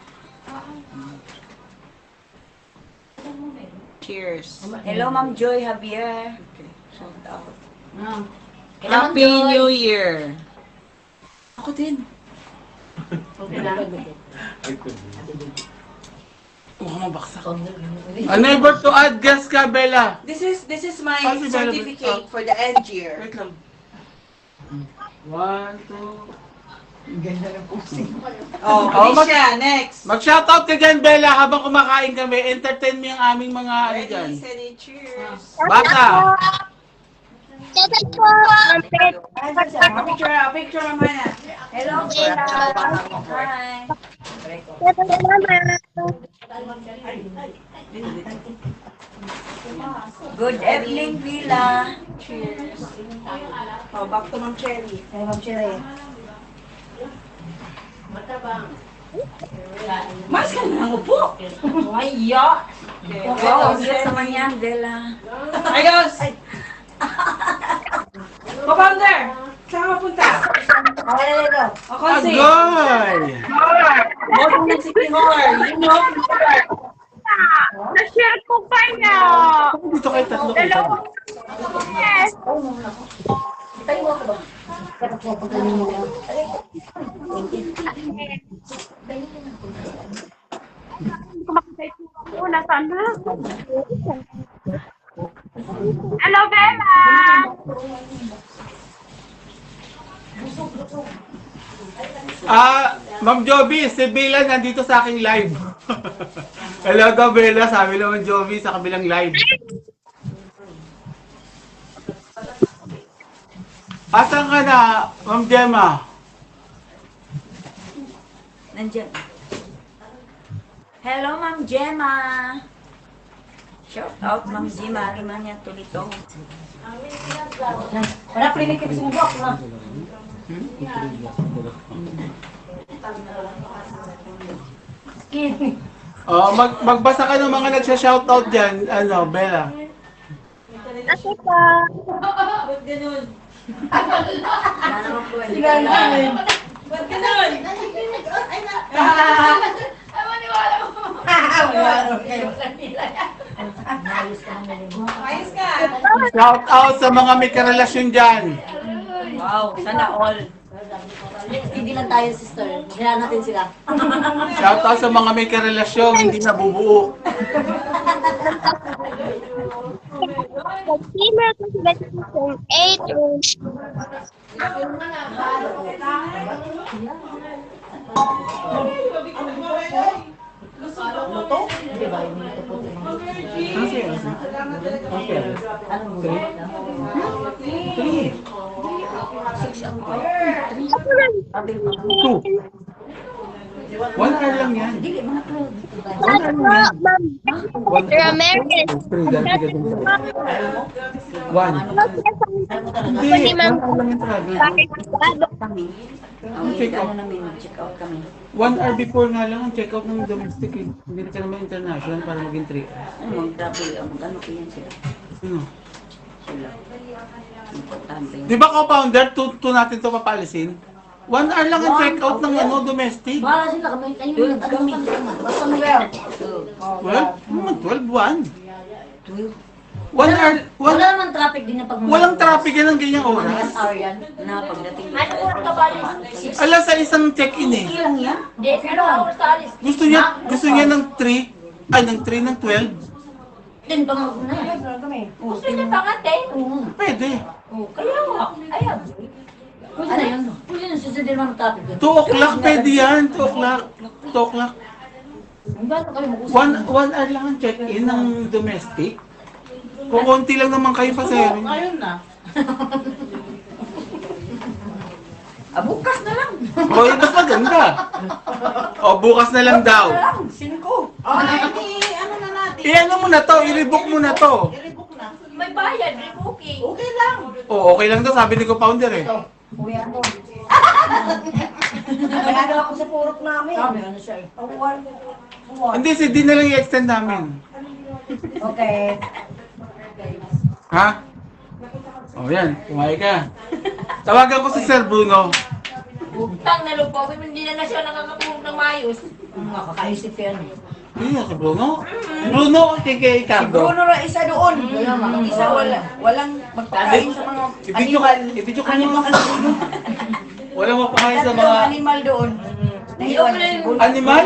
Cheers. Hello, Ma'am Joy Javier. Shout out. Hello, Happy New Year. Ako din. Mukhang mabaksak. Unable to add guest ka, Bella. This is my Ah, si Bella. certificate for the end year. Wait lang. 1, 2... Oh, Alicia, next. Mag-shoutout ka dyan, Bella, habang kumakain kami. Entertain mo yung aming mga ano dyan. Ready, steady, cheers. Bata! Picture mamaya. Hello, Bella. Hi. Good evening, Villa. Cheers. Oh, back to Ma'am Cherry. Hello, Ma'am Cherry. Mas ka na upo. Waya. Okay, Wow, yes naman yan, Bella. Hi, guys. Co-founder, saan ka mapunta? Hello. O, Konsi. Agoy! Moto ng City Hall. You know, Na-share ko pa na. Dito kayo tatlo kita. Yes. Una sana. Hello, Bella. Ma'am Joby, si Bella nandito sa aking live. Hello daw, Bella. Sabi naman Joby sa kabilang live. Asan ka na, Ma'am Gemma? Nandiyan. Hello, Ma'am Gemma. Shout out, Ma'am Gemma. Rimanya Tulito. Wala prinig ka sa mabok, ma. Oh, magbasa ka ng mga nagsha-shoutout dyan, ano, Bella. Ako pa. ba't ganun? Wala naman po. Hindi Sila ka na lang. eh. Ba't ganun? Ay na. Ay, maniwala mo. Wala kayo. Ayos ka naman yun. Ayos ka. Shout out sa mga may karelasyon dyan. Wow, sana all. Hindi lang tayo, sister. Kaya natin sila. Shout out sa mga may karelasyon, hindi nabubuo. Gamer ko sila season 8. Luto? Di ba? Yung luto po. Anong luto? Two. 1 hour lang yan. Dili, mga pro. 1 hour lang yan. Ramirez. 3, dahil ka dun. 1. Hindi, 1 hour lang yan talaga. Kami. Check out. Ano namin, check out kami. 1 hour before nga lang ang check out ng domestic eh. Hindi ka naman international para maging 3 hours. Ano, mag-travel, mag-ano po yan sila. Ano? Sila. Importante. Di ba co-founder, 2 natin to papalisin? 1 hour lang ang check out ng ano, domestic. Bahala sila kami. Ayun, ano kami. Basta mo yan. 12? 1? 12. 1 hour, Wala naman traffic din na pag walang traffic yan ng ganyang One oras. hour yan na pagdating. Ano oras ka ba alis? Alas sa isang check-in eh. Okay lang yan. Hindi, ano oras ka alis? Gusto niya ng 3, ay ng 3 ng 12. Din pa nga na yan. Gusto niya pangate? Pwede. Oh, kaya nga. Ayan. Ano yun? Pwede na susunod din mga traffic. 2 o'clock pwede yan. 2 o'clock. 2 o'clock. Gano'n kayo mag-usap? 1 hour lang ang check-in ng domestic. Kung konti lang naman kayo pa sa'yo. Ngayon na. Bukas na lang. O, yun mas maganda. O, bukas na lang daw. 5. Ay, ano na natin? I-ano mo na to, i-rebook mo na to. I-rebook na. May bayad, rebooking. Okay lang. O, okay lang daw, sabi ni co-founder eh. Uwi ako. Mayado ako sa purok namin. Sabi ano siya eh. Hindi, si D na lang i-extend namin. Okay. Ha? O, yan, kumain ka. Tawagan ko si Sir Bruno. Utang na lupa, hindi na siya nakakapulog ng maayos. Makakaisip ka yan. Hindi na si Bruno. Bruno, kay Cardo. Bruno na isa doon. Isa walang magpakain sa mga I-video ko mo. Walang mapakain sa mga animal doon. Naiwan na si Bruno. animal.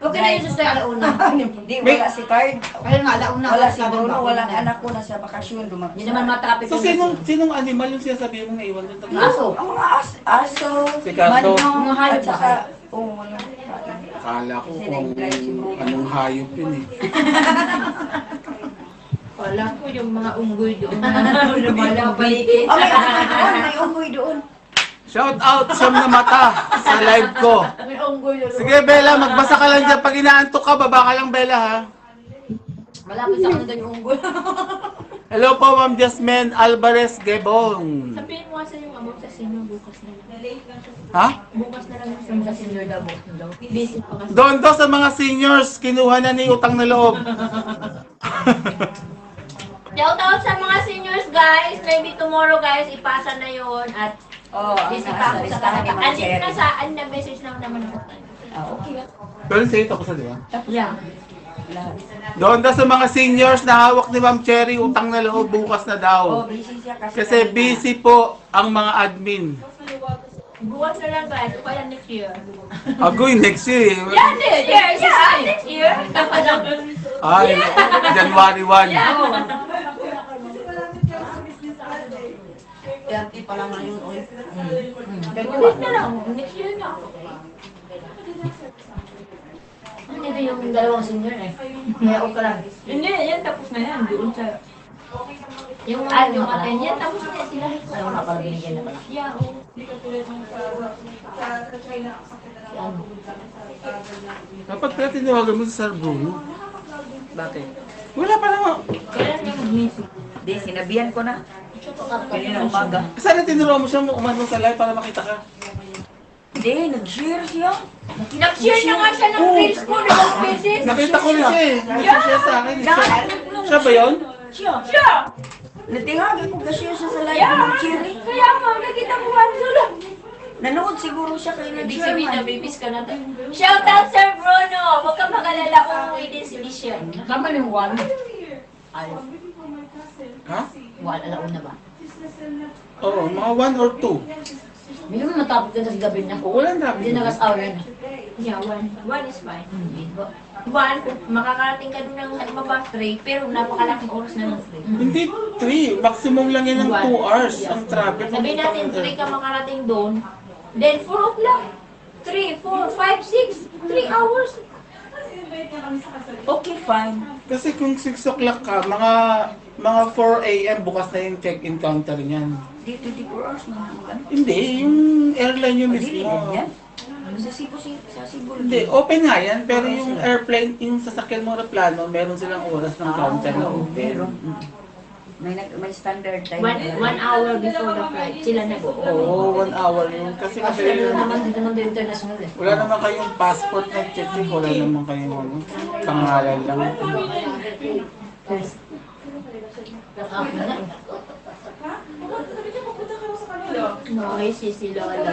Okay na yun sa alauna. Hindi, wala si Card. Ayun nga, alauna. Wala si Bruno, walang anak ko na sa bakasyon. Hindi naman matrapik. So, sinong animal yung sinasabi mong naiwan doon? Aso. Ang mga aso, Si Cardo. manok, Mga hayop at saka, wala. Akala ko kung anong hayop yun eh. Wala ko yung mga unggoy doon. Lumalabay. May unggoy doon. Shout out siyam na mata sa live ko. May unggoy doon. Sige Bella, magbasa ka lang dyan. Pag inaantok ka, baba ka lang Bella ha. Malapit sa kanila yung unggoy. Hello po Ma'am Jasmine Alvarez Gebong. Sabihin mo kasi yung about sa senior bukas na lang. Ha? Bukas na lang yung sa senior daw. Busy pa kasi. Doon daw sa mga seniors, kinuha na ni utang na loob. Shout out sa mga seniors guys. Maybe tomorrow guys, ipasa na yon at busy pa ako sa kanila. Andito na sa, message lang naman ako. Okay. Pero sa'yo tapos na di ba? Yeah. Doon daw sa mga seniors na hawak ni Ma'am Cherry, utang na loob bukas na daw. Busy siya Kasi busy po ang mga admin. Bukas na lang guys, o kaya next year. Agoy, next year. Yeah, next year! Yeah, next year! Ay, January 1. Yan, pa lang na yun. Bukas na lang, next year na. Dito yung dalawang senior eh. Kaya okay lang. Hindi, yan tapos na yan. Doon sa... Yung Yung atin, yan tapos na sila. Ayaw na pala binigyan na pala. Yeah, Dapat pala tinawagan mo si Sir Bruno. Bakit? Wala pa naman. kailan niya mag-message? Di, sinabihan ko na. Kanina umaga. Sana tinuruan mo siya umano sa live para makita ka. Hindi, nag-share siya. Nag-share na nga siya ng reels ko, ng beses. Nakita ko rin siya eh. Nakita siya sa akin. Siya ba yun? Siya! Natingagin ko kasi siya sa live ng Cherry. Kaya nga, nakita ko nga sila. Nanood siguro siya kay Ibig sabihin na Sherman. babies ka na tayo. Shout out Sir Bruno! Huwag ka magalala kung umuwi din si Mission. Tama na yung one. Ha? One, alauna ba? Oo, mga 1 or 2. Hindi naman matapos din sa gabi na. Wala na. Hindi nagas-hour na. Yeah, one is fine. One, makakarating ka dun ng halimbawa 3, pero napakalaking oras na ng 3. Hindi 3. Maximum lang yan ng 2 hours ang traffic. Sabihin natin 3 ka makarating doon, then 4 o'clock. 3, 4, 5, 6, 3 hours. Okay, fine. Kasi kung 6 o'clock ka, mga 4 a.m. bukas na yung check-in counter niyan. Di 24 hours na naman. Hindi, yung airline yung Hindi, mismo. yan. Sa Cebu. Hindi, open nga yan, pero yung airplane, yung sasakyan mo aeroplano, meron silang oras ng counter na open. Meron. May standard time. 1 hour before the flight, sila nag-o. Oo, 1 hour yun. Kasi Kasi ano naman, dito naman tayo international eh. wala naman kayong passport na check, wala naman kayong ano, pangalan lang. Noisy sila wala.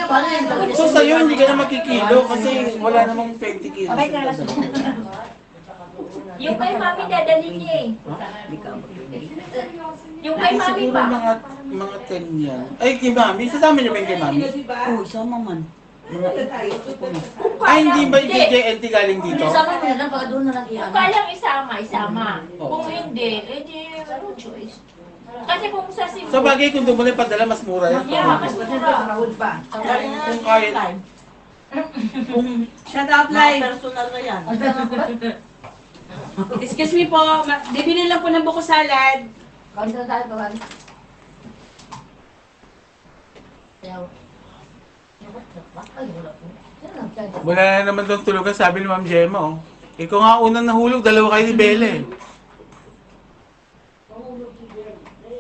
Paano yun? So sa'yo, hindi ka na makikilo kasi wala namang 20 kilos. Yung kay mami dadali niya eh. Yung kay mami Siguro pa. mga 10 yan. Ay, kay mami. Sasama niyo ba yung kay mami? Oo, sama man. Ay, hindi ba yung JNT galing dito? Sama mo na lang, pagka doon na lang Kung iyan. kayang isama. Kung hindi, edi no choice. Kasi kung sa Cebu, Sa bagay, kung doon mo na ipadala, mas mura yan. yeah, mas mura. Kung kaya. Shout out live. Personal na yan. Excuse me po, bibili lang po ng buko salad. Kaunti na tayo, pagka. Ayaw. Ay, wala po. Yan lang, tayo. Wala na naman doon tulugan, sabi ni Ma'am Gemma. Oh. Ikaw nga unang nahulog, dalawa kayo ni Bele.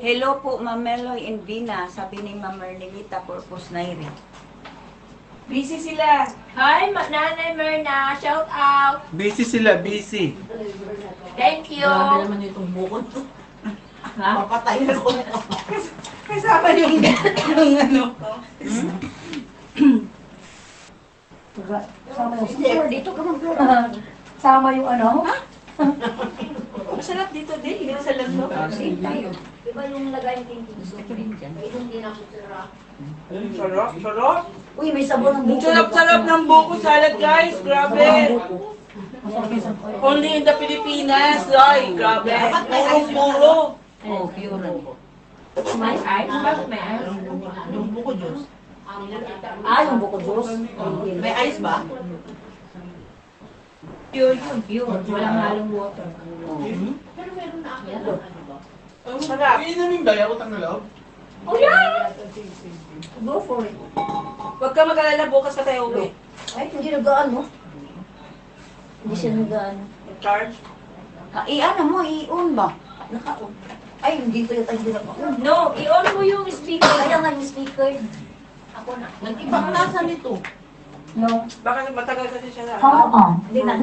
Hello po, Ma'am Meloy and Vina. Sabi ni Ma'am Merlita, Purpose Nairi. Busy sila. Hi, Nanay Myrna. Shout out. Busy sila, busy. Thank you. Grabe naman itong bukod. Papatay na ko. Kasama yung ano ko. Sama yung store. Dito ka man. Sama yung ano? Masarap dito din. Hindi sa lalo. Same tayo. Iba yung lagay ng thinking soup rin dyan. Yung dinakutira. Sarap. Uy, may sabon ng Ang buko. sarap-sarap ng buko salad, guys. Grabe. Only in the Pilipinas. Ay, grabe. Puro-puro. Oh, pure. May ice? Bakit may ice? Yung buko juice. Yung buko juice. May ice ba? Pure yun, pure. Walang halong water. Ang sarap. Iinamin ba yung utang na loob? Oh, yeah! Go for it. Huwag ka mag-alala, bukas ka tayo uwi. Ay, hindi nagaan, no? Hindi siya nagaan. Charge. Ano mo, i-on ba? Naka-on. Ay, hindi ko yung hirap ako. No, i-on mo yung speaker. Kaya nga yung speaker. Ako na. Nag-ibang lasa nito. No. Baka matagal kasi siya na. Hindi na.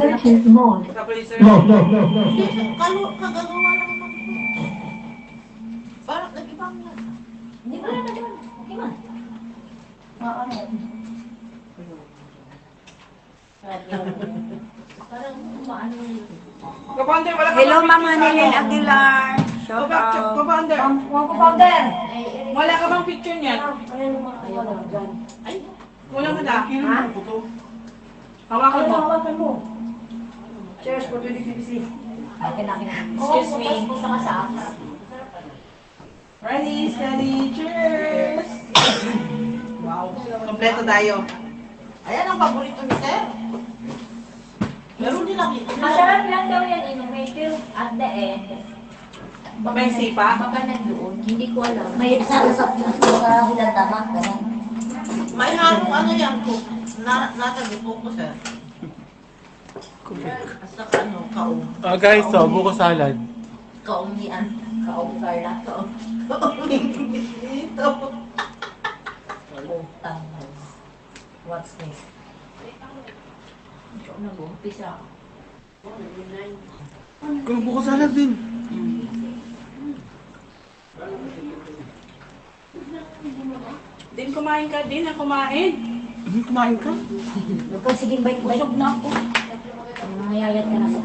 Kapaliser. Kagagawa lang naman ito. Parang nag-ibang lasa. Hindi ko na naman. Okay man. Ano? Parang maano yun. Kapander, wala ka Hello, bang Ma'am picture Hanilin sa ano? Aguilar. Shout out. Kapander, Mga kapagder! wala ka bang picture niyan? Ayaw mo dyan. Wala ka na. Ha? Hawakan mo. Hawakan mo. Cheers for 2026. Akin. Excuse me. Ready, steady, cheers! Wow, kompleto tayo. Ayan ang paborito ni Sir. Meron din lang ito. Masarap lang daw yan, innovative at the end. May sipa? Baka nandoon, hindi ko alam. May sarasap na sa hilatama. Ganun. May halong ano yan po. Nasa gusto ko, Sir. Basta ano, kaong. Guys, so, buko salad. Kaungian. Kaung Carla. Kaung. Dito. Utang. What's next? Ikaw nag-umpisa. Kung buko salad din. Din, kumain ka din, na kumain. Kumain ka? Huwag kang sige, bait-bait. Busog na ako. Nangayayat ka na sa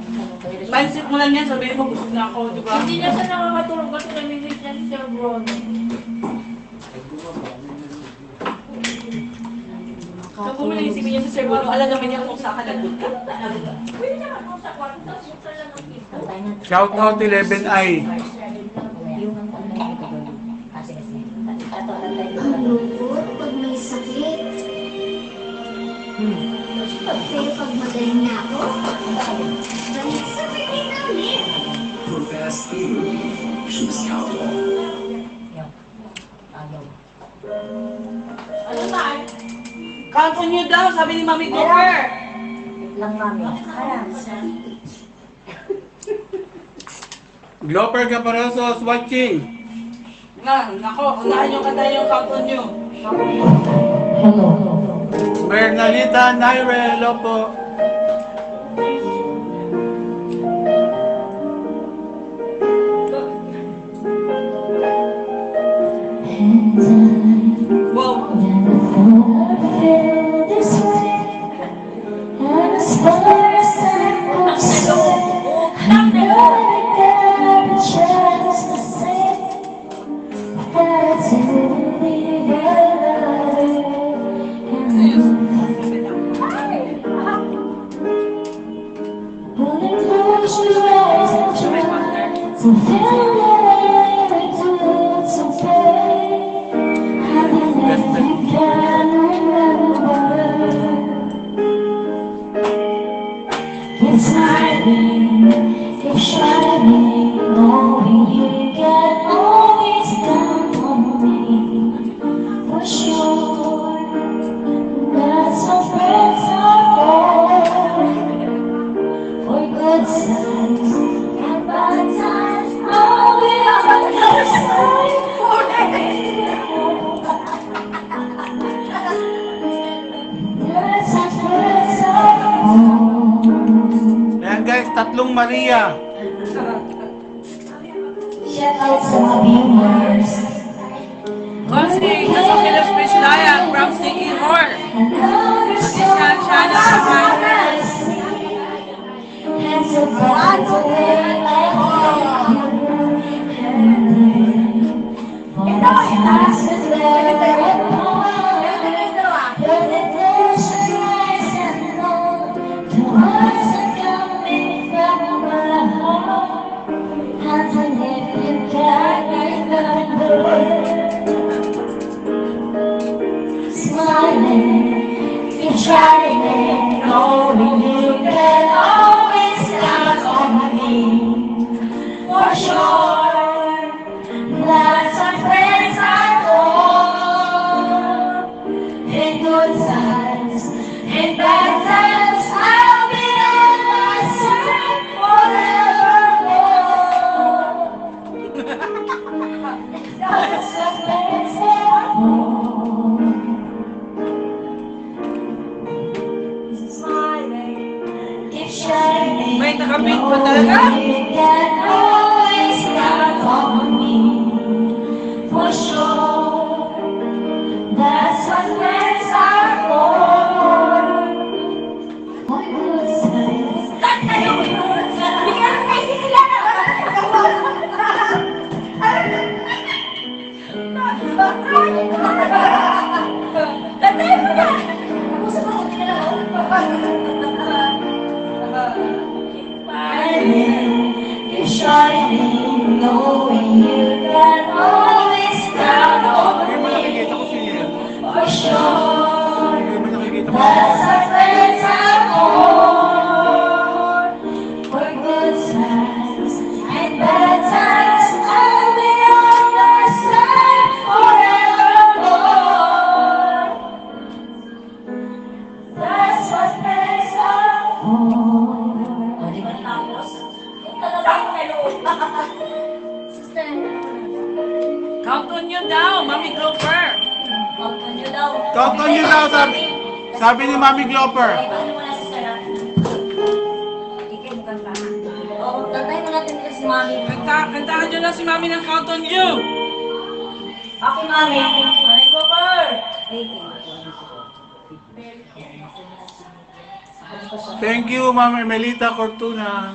Mindset mo lang yan, sabihin mo busog na ako, di ba? Hindi na siya nakakatulog kasi namimiss niya si Sir Bruno. So kung mo naisipin niya si Sir Bruno, alam naman niya kung saan ka nagpunta. Pwede naman ako sa kwarto, tapos buksan lang ang pinto. Shout out 11i. Yung ang tanda ko doon. Kasi tato lang tayo. Pag may sakit. Kasi pag magaling na ako, balik sa sakit namin. Ano ba? Count on you daw, sabi ni Mami Cooper. Lang mami. Gloper Caparosos watching. Nako, unahan yung kanta yung count on you. Bernalita Naire, hello po. Wow. It's shining, it's shining, knowing you can always count on me. For sure, that's what friends are for. For good times and bad times, I'll be on your side forever. That's what friends are for. Ayan guys, tatlong Maria. Shout out sa mga viewers. Konsi, nasa Philips Fish Layan, from Sticky Hall. Isyan siya na kapay. Hands of God away like shining, knowing you can always count on me. For sure, that's what friends are for. In good times, in bad times, I'll be on my side forevermore. That's what friends are for. Wait, nakapit pa talaga? You can always count on me. For sure, that's what friends are for. For good times. You're shining, knowing you can always count on me. For sure, that's our friends are for. For good times and bad times, I'll be on your side forevermore. That's what friends are for. Count on you daw, Mami Cooper. Count on you daw. Count on you daw, sabi ni Mami Gloper. Oo, tatay mo natin kasi si Mami. Kantahan nyo lang si Mami ng Count on you. Ako, Mami. Glover! Thank you, Ma'am Ermelita Cortuna.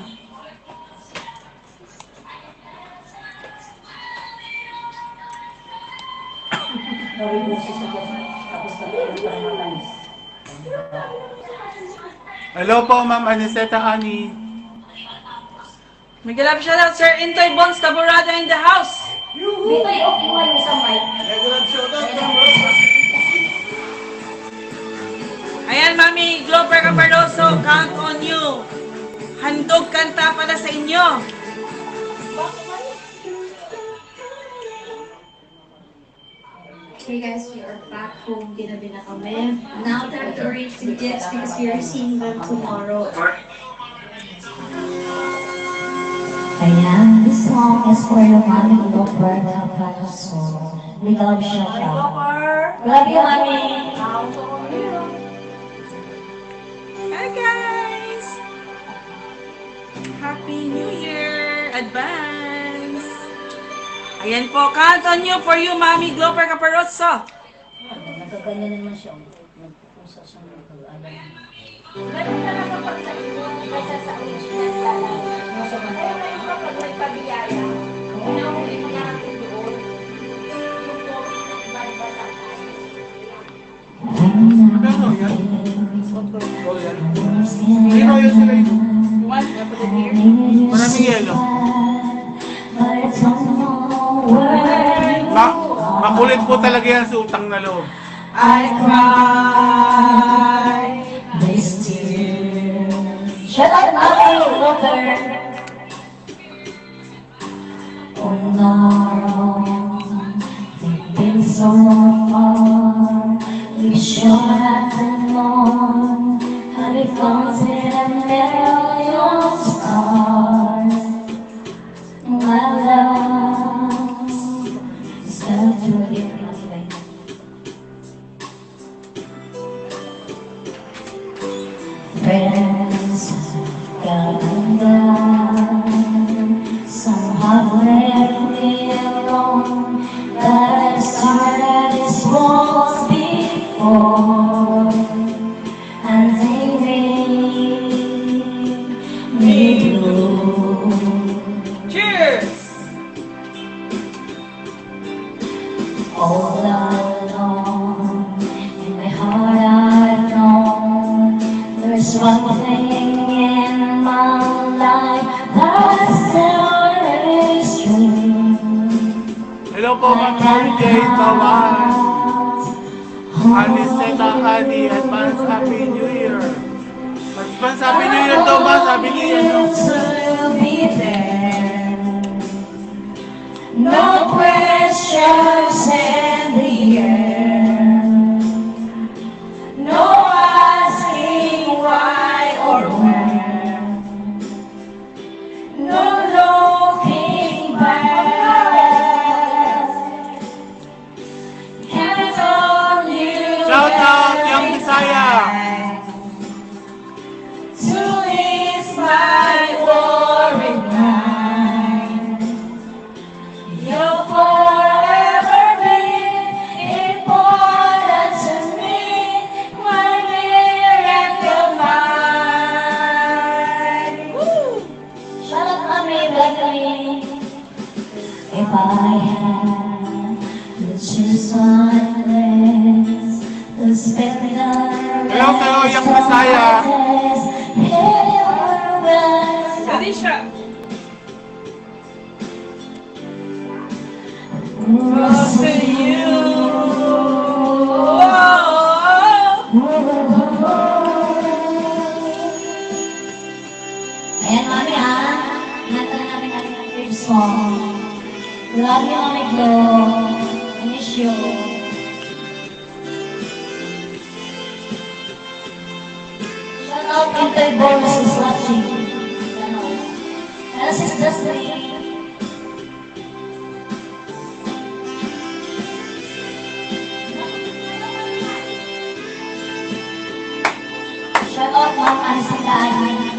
Hello po, Ma'am Aniseta Ani. Mega love shoutout, Sir Intoy Bones Taborada in the house. Dito yung okay mo sa mic. Ayan, Mami Glover Caparoso, count on you. Handog kanta para sa inyo. Okay guys, we are back home. Ginabi na kami. Now time to arrange the gifts because we are seeing them tomorrow. Ayan, this song is for your mommy, Glover Caparoso. We love you, Shaka. Love you, mommy. Hi guys! Happy New Year! Advance! Ayan po, count on you for you, Mami Glover Caparoso. Nagkaganyan naman siya. Nagpupusa siya ng pag-alam. Ganun talaga pag sa iyo, kaysa sa original talaga. Kaya ngayon kapag may pabiyaya, pinahuli mo natin doon. Yung COVID na iba-iba sa atin. Ano yan? Oh, yan. Hindi na yun sila yun. Maraming yelo. Makulit po talaga yan sa utang na loob. I cry. This tear. Shut up, mommy, Glover. Oh no, they've been so far. We sure have known how it comes in a million stars. My love is not to give nothing. Friends got down, some have left me alone, but I started this walls before, and they made me blue. Cheers! All alone, in my heart I've known there's one thing in my life that's never is true. Hello po, Ma'am Mary Jane Bawan. Aniseta Ani, advance Happy New Year. Advance Happy New Year daw ba? Sabi niya, no? To be there, no questions in the air, no asking why or where, no looking back. Count on you. Shout out, Young Bisaya. To ease my worried mind. You'll forever be important to me, my miracle mind. Shut up, mommy, Becky. If I had to choose one place to spend the Hello, Young Bisaya. Ready siya. Close to you. Ayan, mami, ha? Nanta na namin ang favorite song. Love you, mami Glo. I miss you. Shout out Intoy Bones is watching. Ano, sis Destiny. Shout out Ma'am Anisita Ani.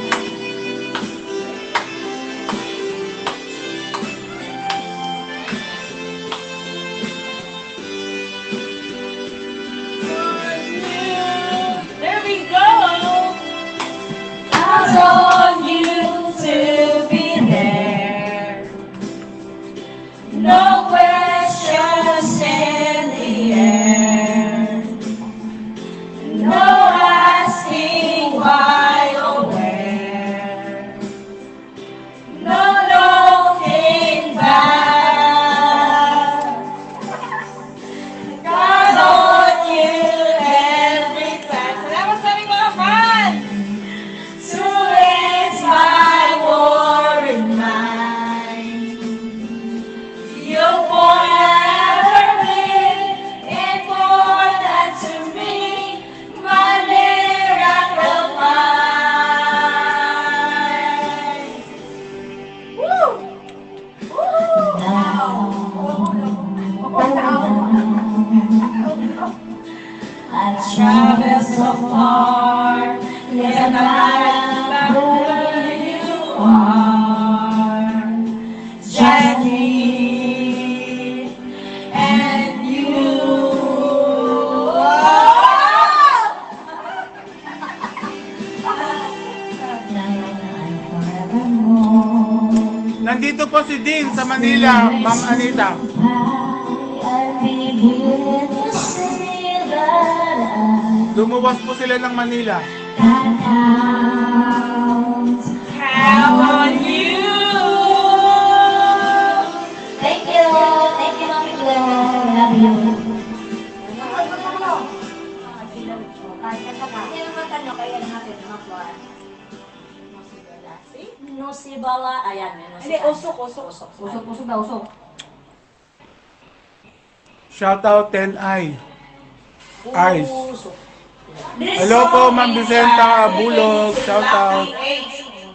doesn't matter who you are. Just me and you. Nandito po si Dean sa Manila, Ma'am Anita. Lumuwas po sila ng Manila. How on you? Thank you, Mami Glo. Love you. Nosibala, ayan, may Hindi, usok. Usok daw, usok. Shoutout 10i. Eyes. Usok. Hello po, Ma'am Vicenta Bulog. Shoutout.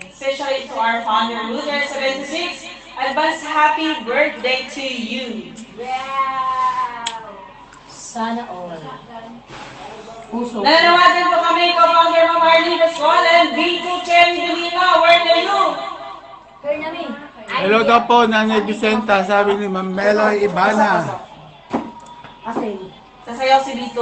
Especially to our founder, Luther 76. Advance happy birthday to you. Sana all. Usok. Nananawagan po kami, co-founder Ma'am Arlene Pascual and B2 Chen Delima. Where are you? Kaya namin. Hello daw po, Nanay Vicenta, sabi ni Ma'am Meloy Ibana. Kasi, Sasayaw si B2.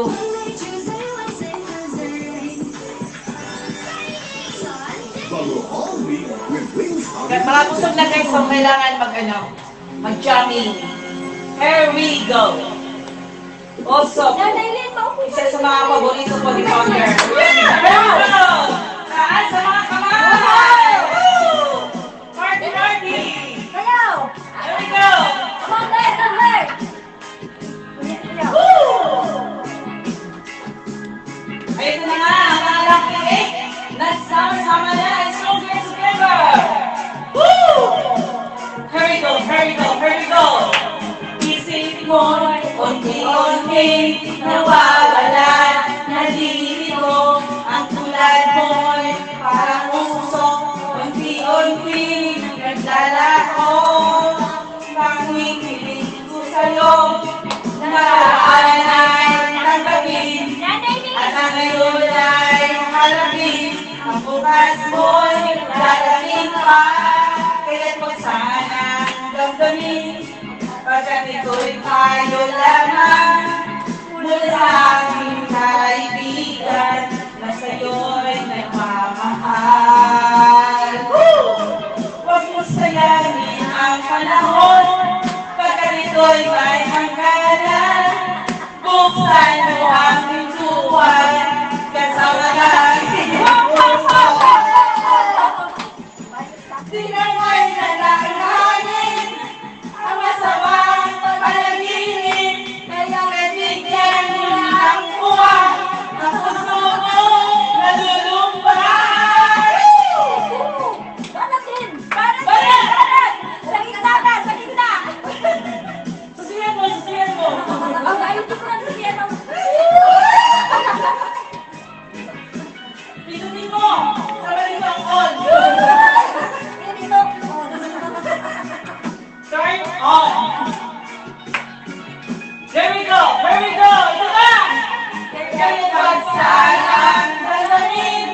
Mga busog na guys, so kailangan mag-jamming. Here we go. Also, isa sa mga paborito ko ni Founder. Saan sa mga kamay? Party, party! Here we go! Ayun na nga, ang mga lucky eight. Nagsama-sama na ang stronger together. Woo! Here we go, here we go, here we go. Isip mo, unti-unti, nawawala, nalilito, ang tulad mo'y parang usok, unti-unti, naglalako, nakikinig ko sa'yo, nakaraan ay tanggapin, at ang ngayon ay harapin, ang bukas mo'y darating pa, kaya't huwag sana damdamin, pagkat ito'y tayo lamang, mula sa aking kaibigan, na sa'yo'y nagmamahal. Huwag mo sayangin ang panahon, pagkat ito'y may hangganan, buksan mo ang pintuan, kasama natin ang puso. Di na may nalalahanin ang masamang panaginip, kaya bibigyan mo ng buwan ang puso mo nalulumbay. Banat! Sa gitna! Susiyan mo! Pinutin mo! Sabay mo ang on! Turn on! There we go! There we go! Ito na! Kaya pagsalang dalamin,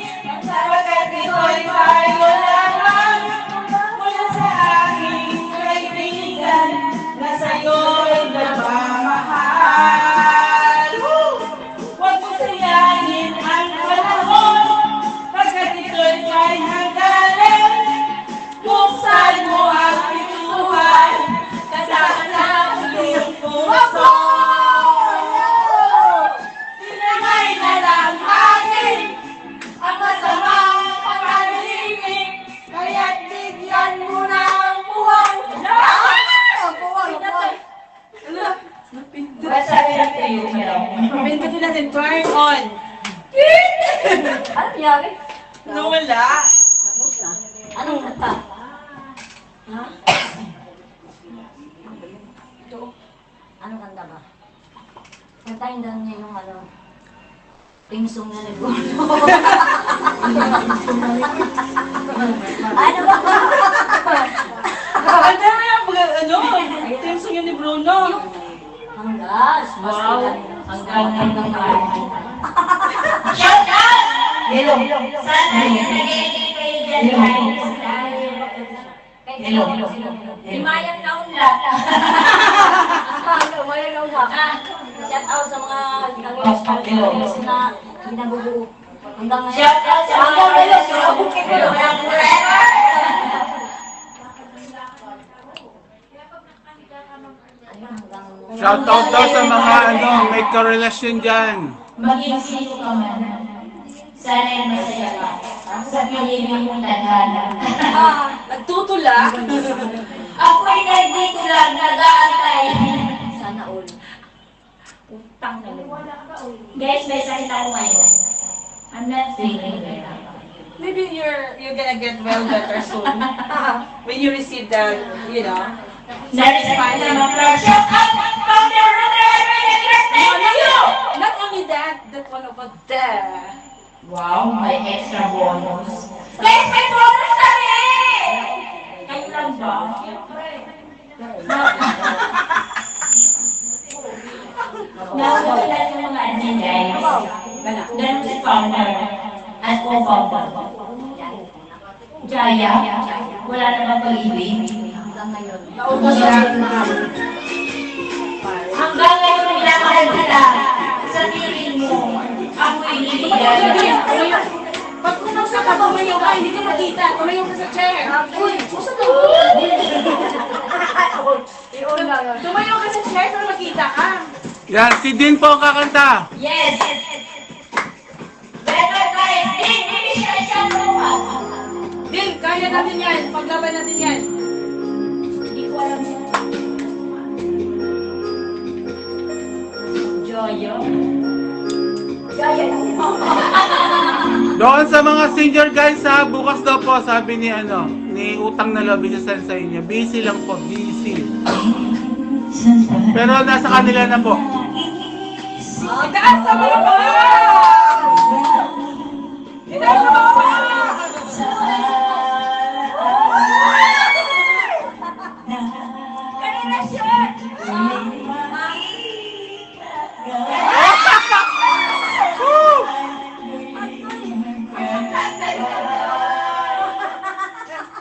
pagkat ito'y tayo lamang, mula sa aking kaibigan, na sa'yo'y nagmamahal. Huwag mo sayangin ang panahon, pagkat ito'y may hangganan, buksan mo ang pintuan, kasama na ang iyong puso. Tinamay na lang akin ang masamang panaginip, kaya't bigyan mo na ang buwan. Pindutin natin, turn on. ano nangyari? Nawala. Anong kanta? Ha? Anong kanta ba? Kantahin daw niya yung Pingsong na nag-gulo. Ano ba? Ano na yung teamsong yun ni Bruno? Hanggas. Wow. Hanggang. Shout out! Hello. Sana yung nag-edit kayo dyan Hello. Himayang naunla. Himayang naunla. Shout out sa mga nag-iwas na ginagugulo. Hanggang ngayon. Shout out sa mga Shout out daw sa mga may karelasyon dyan. maging sino ka man. Sana'y masaya ka. Sa piliin mong tadhana. Nagtutula. Ako'y nagtitulang nag-aantay. Sana all. Utang na loob. Guys, may salita ko ngayon. I'm not feeling well. Maybe you're gonna get well better soon. When you receive the, you know. Satisfied na ma-pressure up from the Not only that one over there. Wow, may extra bonus. Guys, may bonus kami! Kayo lang ba? Nakakala yung mga admin guys. Ganun si founder at co-founder. Jaya, wala naman pag-ibig. Hanggang ngayon naglalakad kita sa tingin mo, ako'y ibigay. Pag kumausap ka, tumayo ka, hindi ka makita. Tumayo ka sa chair. Uy, susa ka. Tumayo ka sa chair para makita ka. Yan, si Din po ang kakanta. Yes! Better guys, hindi siya isang buwan. Din, kaya natin yan. Paglaban natin yan. Hindi ko alam yan. Joyo? Joyo lang. Doon sa mga senior guys ha, bukas daw po sabi ni Utang na Lobby sa sa inyo. Busy lang po, busy. Pero nasa kanila na po. Itaas sa mga mga! Itaas sa mga mga! Kanina siya!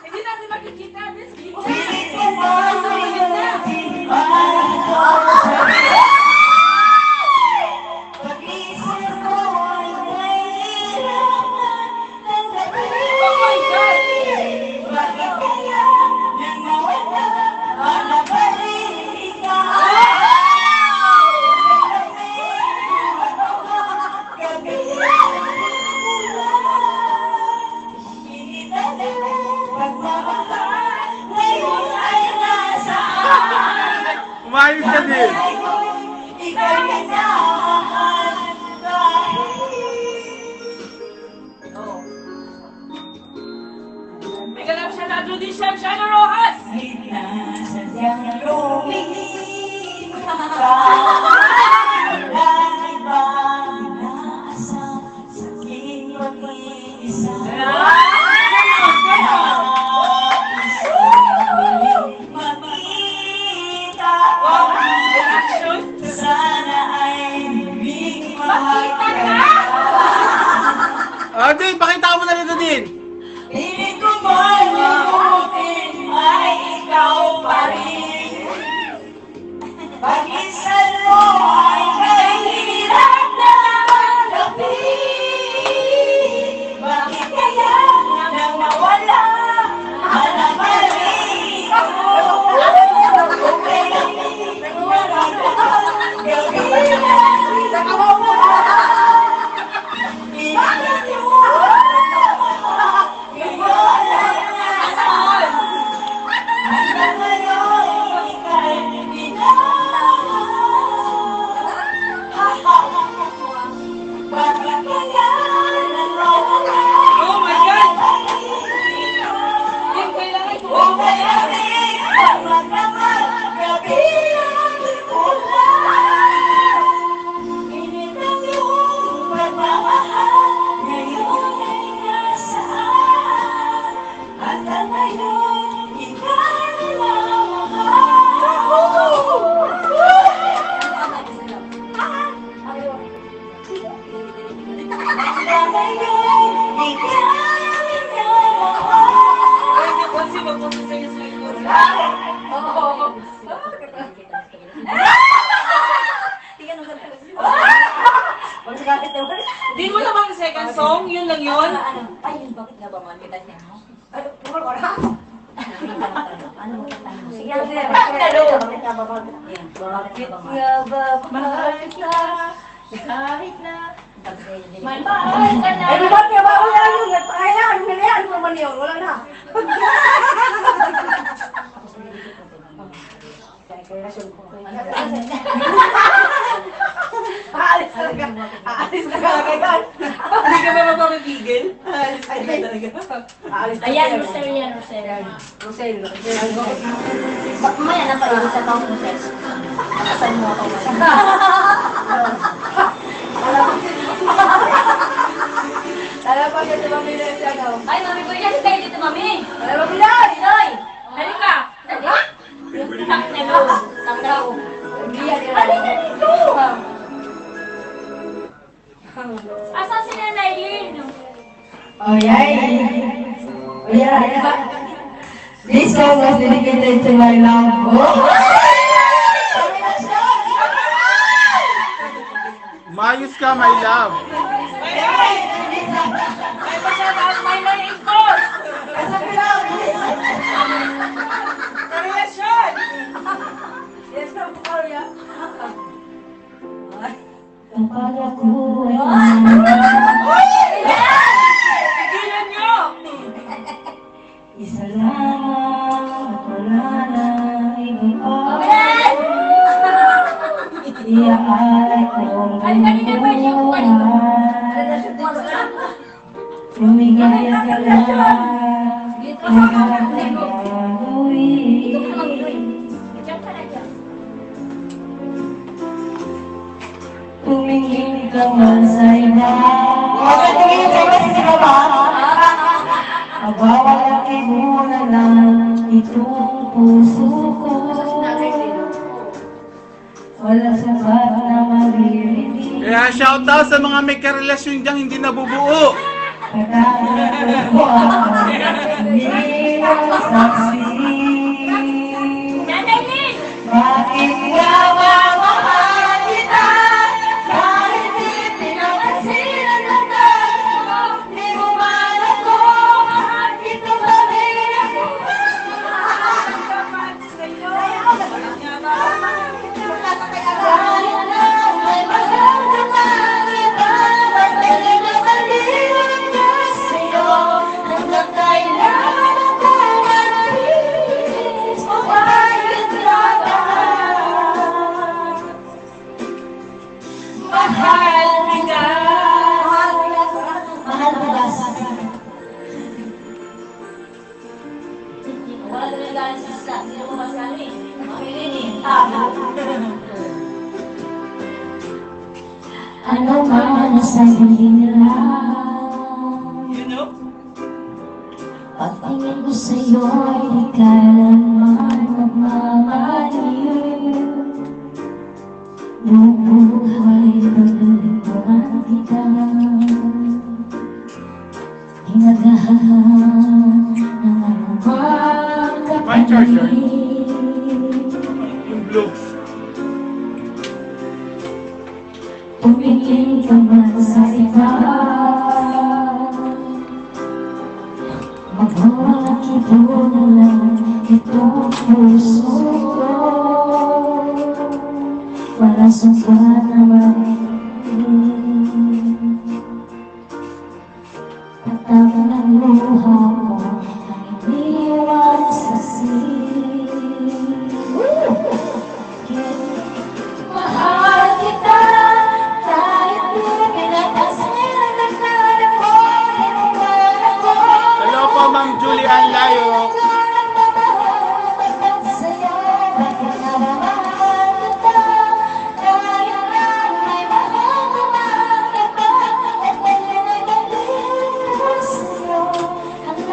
Hindi natin makikita. Umayos ka din. May ganap siya na doon din siya, Shano Rojas! Din, pakita mo na rito din. Piling ko ba limutin ay ikaw pa rin? Pag-isan mo ay kahirap na tanggapin. Bakit kaya nang nawala hanap pa rin ako? Okay lang walang gawin na bakit yung Di mo naman second song, yun lang yun. Ay, yun, bakit nga ba man? Kita niya, no? Ay, kumar ko na. Ano mo tatanong? Sige, Sige, bakit bakit nga ba man? Yan, bakit nga ba man? nga ba mahal ka? Kahit na May mahal ka na. Ay, bakit nga ba? Wala na yun. Kaya, ano na yan? Ano naman yun? Wala na. Aalis talaga. Aalis talaga yan. Hindi ka ba magpapipigil? Ay, talaga. Aalis talaga. Ayan, Rosel yan, Rosel. Rosel. Mamaya napaiwan sa taong Rosel. Nakasan mo ako. Alam pa kasi mami na siya daw. Ay, mami ko yan. Kayo dito, mami. Alam mo bilang! Pinoy! Halika! Taknelo! Taknelo! Hindi yan. Halika dito! Asan si Nanay Lynn? Oh, yay! Oh, yeah. This song was dedicated to my love. Mayos ka, my love. May pa-shoutout, may na-import! Karelasyon! Yes, no, Gloria. Kapag ako Pigilan nyo! isa lang at wala na iba pa, iyaay kong buhay. Tumigil ka lang, lahat ay gagawin. Tumingin ka man sa iba. Mabawalaki mo na lang itong puso ko. Wala sapat na maririnig. Kaya shoutout sa mga may karelasyon diyang hindi nabubuo. Katakan ko ang bilang saksi. Nanay Lynn! Bakit nga mamahal kita? Kahit di pinapansin ang ganda mo, di mo man ako mahal kita ba rin ako? Kahit na may mahal ka na iba, ba't nagmamaliwan ka sa'yo? Hanggang kailan ako manatilis? Bakit nga ba? Mahal kita. Mahal kita. Wala na nagaling sa sila. Hindi mo masali. Mami Lynn eh. Ano man ang sabihin nila, You know? pagtingin ko sa'yo ay di kailanman magmamaliw. Bubuhay paglalikuran kita, hinagahan ng anumang My charger. kapalit. Yung blue. Tumingin ka man sa iba, magmamaki mo na lang itong puso ko. Wala sumpa na marinig, patama ng luha mo ang iniwan sa mahal kita, kahit di pinapansin ang nagdala mo, iniwan ako. Hello po, Ma'am Julian Layo. Sa'yo, bakit nga ba mahal kita? Kahit na may mahal ka na iba, at may nagdala sa'yo, hanggang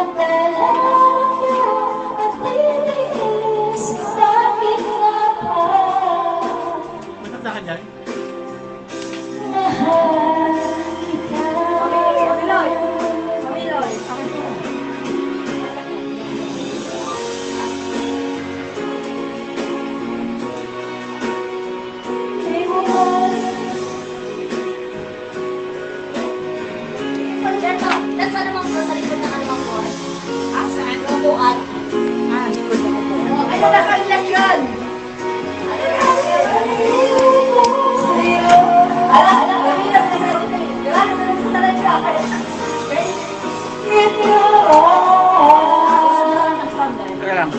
Teka lang.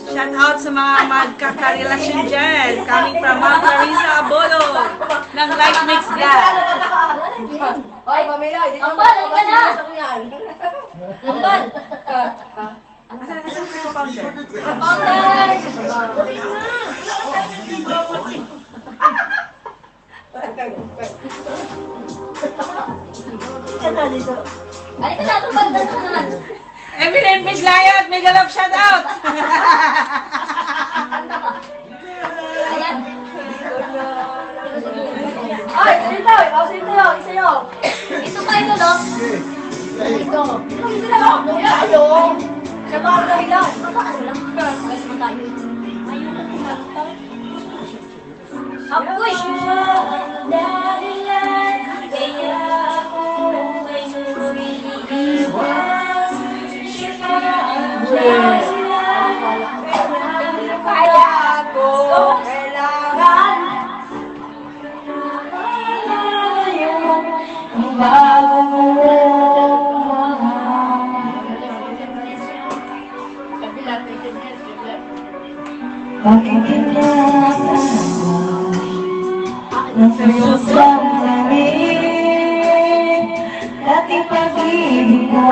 Shout out sa mga magkakarelasyon dyan. Coming from Ma'am Clarissa Abolo ng Life Mix Vlog. Hoy, Pamela, hindi Ang bal, ka na! Ang bal! Halika na, tumbal na naman. Evelyn Piglayat, mega love shout out! Ayan. Ay, dito! Ikaw sa'yo! Ito pa ito, no? Dito! Hindi na ako! Tayo! Siya ba ang dahilan? Ano lang? Guys, naman tayo. Ayun na kumanta. Apoy! Dahilan, kaya ako ay nuriliwan. Siya pa ang dahilan, Kaya ako kailangan ang bago mo. Bakit kita nasasasamin dating pag-ibig mo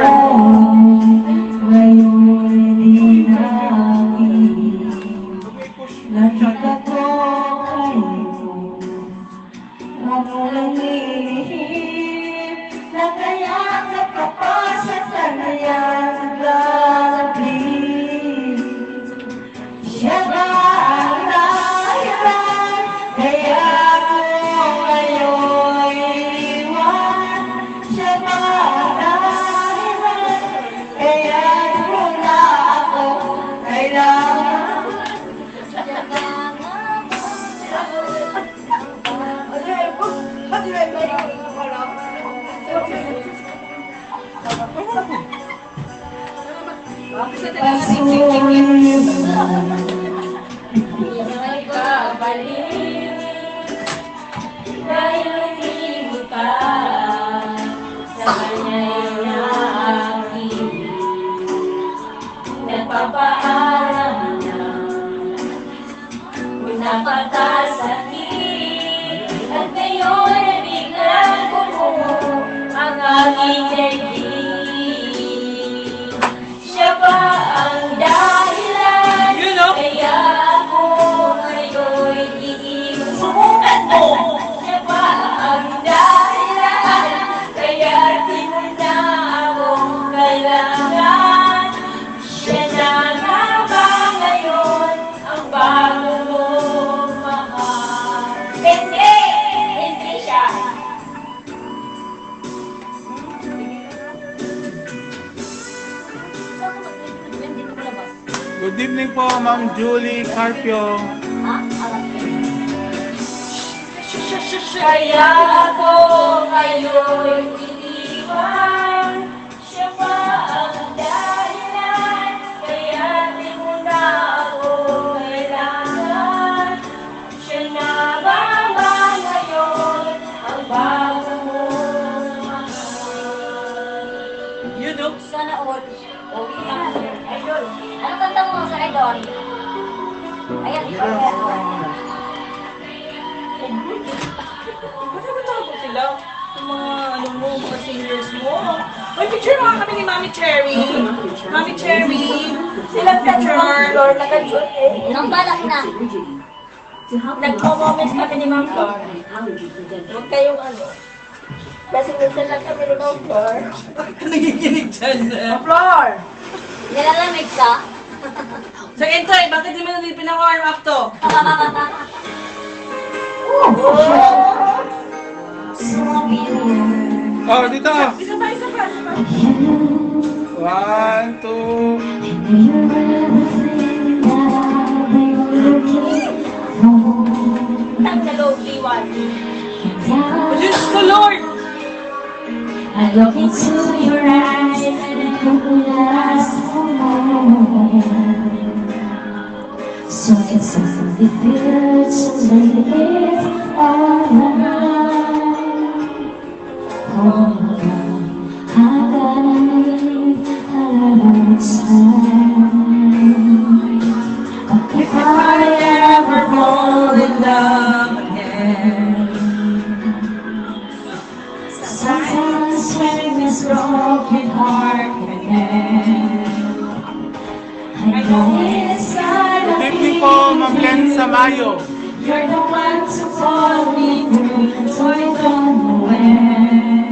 ngayon hindi na nakita ko kayo mamulang lihim na kaya nakapasa sa nayang gabi. Siya ba ang dahilan kaya ako ngayon iwan? Siya ba ang dahilan kaya mo na ako kailangan? Siya ba ang May babalik dahil hindi mo pa sa kanya'y naakit. Nagpapaalam na napakasakit at ngayon ay biglang bumuo ang aking daigdig. Siya ba ang dahilan You know? kaya ako ngayon iiwan mo? Siya ba ang dahilan kaya di mo na ako kailangan? Siya na nga ba ngayon ang bago mong mahal? Hindi! Hindi siya! Good evening po, Ma'am Julie Carpio. Kaya ako ngayon iniwan. Siya ba ang dahilan kaya di mo na ako kailangan? Siya na ba ngayon ang bago mong mahal? You know? Sana all. Okay lang. Idol. Ano kanta mo sa Idol? Ayan, ikaw Sila, yung mga ano mo, mga seniors mo. May picture mga kami ni Mami Cherry. Mami Cherry. Silang picture. Nang balak na. Nagko-comments kami ni Ma'am Flor. Huwag kayong ano. Kasi minsan lang kami ni Ma'am Flor. Nagiginig dyan. Flor! Nilalamig ka? So, Entoy, bakit di mo na pinaka-warm up to? Oh, dito. Isa pa, isa pa, isa pa. 1, 2. look into your eyes and could ask for more. So it's something good to leave it all around. Oh, I'm gonna need a little time. But if I ever fall in love again, sometimes when this broken heart can end, I know it's gonna Good be evening po, Ma'am Len Samayo. you're the one to follow me through, so I don't know when.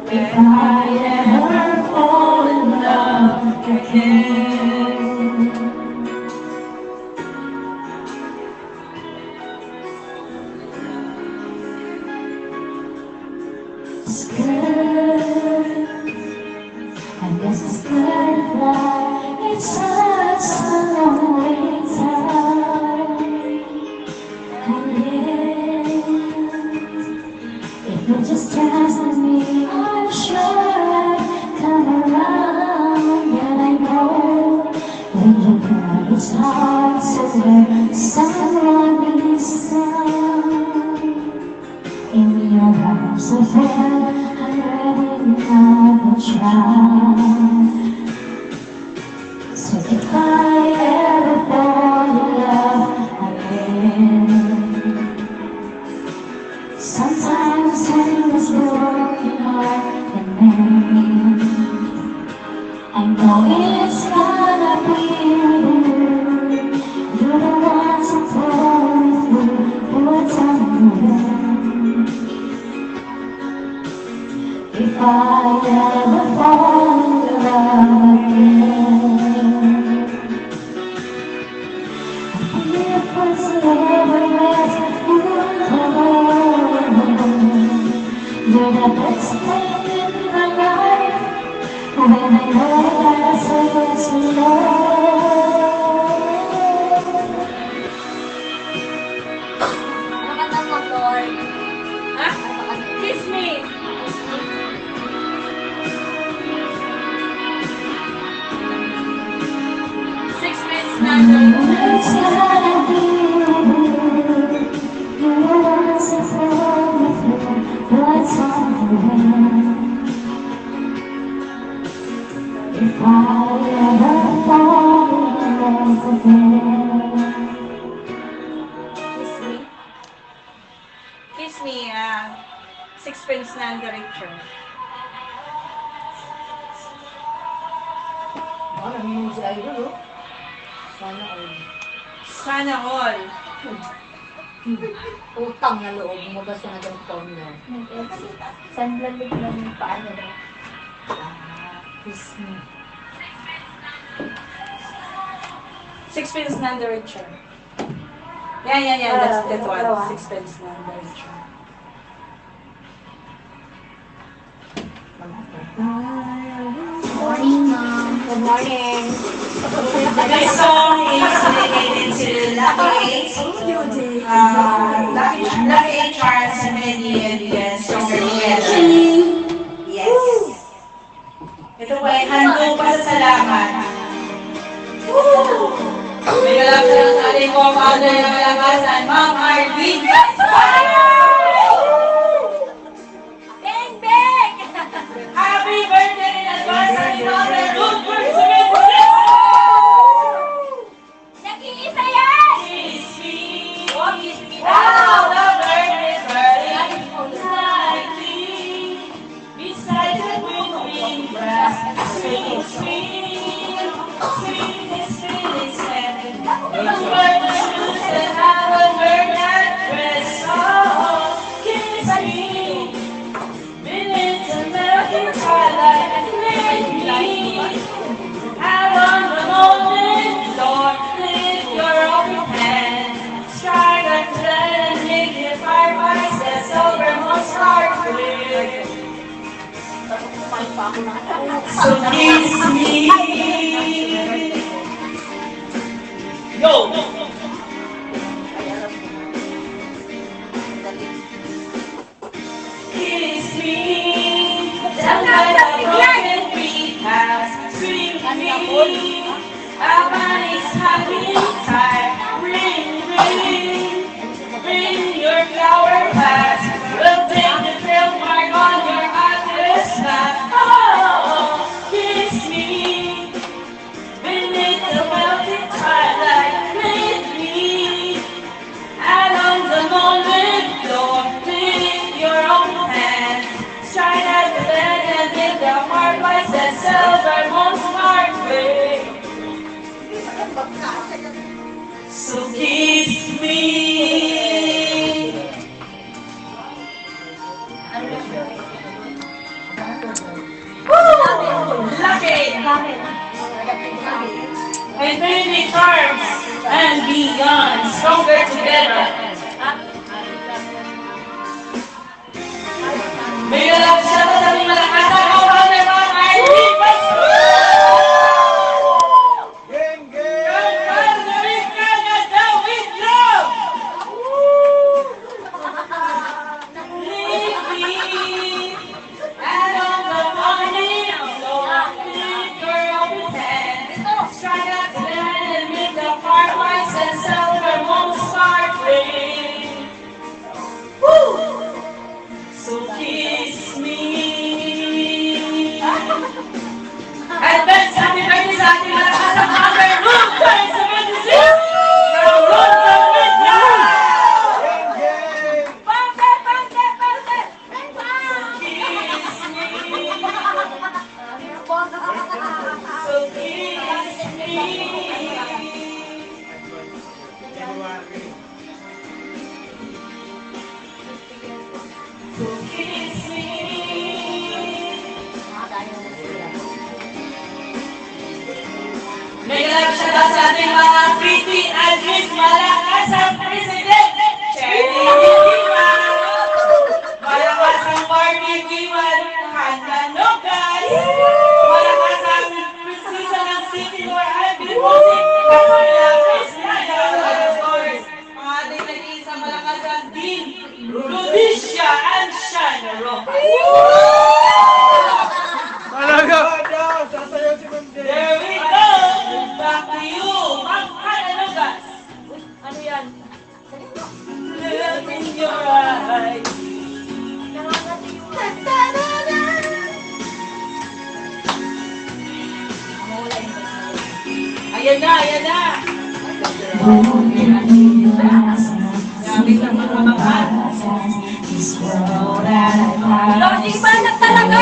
If I ever fall in love again. It's good, I guess it's good that it's such a lonely time. And if you just trust me, I'm sure I'd come around. And I know when you cry, it's hard to let someone needs down. In your arms of heaven, I'm ready now to try. So if I ever fall in love again, sometimes when this broken heart can mend, I know it's gonna be you. You're the one to pull me through your time. If I ever fall in love again, if it's ever left you alone, you're the best thing in my life. When I know that I say it's love. Ano kanta mo, Lord? Ha? Kiss me! Six minutes na. It's gonna be you. You're the one to pull me through what's on the way. If I ever fall in love again. Kiss me. Kiss me, sixpence na ang direction. Ano, naminig si Idol, oh. Sana all. Sana all. Utang na loob mo, basta na ng phone na. Sandalig lang yung paano na. Kiss me. Sixpence na ang direction. Yan. That's that one. Sixpence na ang direction. Morning, Mom. Good morning. This song is dedicated to Lucky Lucky Charles and Eddie and Sister Riela. Yes. Ito po ay handog pa sa salamat. May galap sa ng ating co-founder ng Malakasan, Ma'am Arvin. Bang, bang! Happy birthday in advance, Happy Mother, good birthday! Nag-iisa yan! Kiss me, oh, kiss me now, the birthday burning brightly beside the green grass. Sweet, sweet, sweet is heaven. The birthday shoes that haven't heard that dress. Oh, kiss me beneath the melting twilight and make me out on the golden door. Lift your open hand, strike a thread and make the fireflies that's over most heart clear. So kiss me. Yo! Kiss Everybody's having time. Bring your flower vase. We'll take the trail mark on your other side. Oh, kiss me beneath the melting twilight. Lead me along the moonlit floor. Lift your own hands. Shine at the bed and make the heart rise and silver moon sparkling. So kiss me. Lucky. Infinity arms and beyond, stronger together. May alam siya sa saling malakasan o kami mga kaibigan. So kiss me. Advance happy birthday sa ating malakas ang number room 76. From room to midnight. Pante. Kiss me. So kiss me. So kiss me. May galap siya daw sa ating mga pretty and Miss Malakas ang President. Cherry Diva. Malakas ang Barbie Diva. Handa no guys. Malakas ang prinsesa ng City Lord and Beauty. Malakas na of course. Ang ating nag-iisang malakas ang Dean Rhodesia and Shana Rojas. There we go! Back to you! Ma'am Hanalugas! Ano yan? Look in your eyes. Ayan na! Gamit ang mga makan. Lodi ba na talaga?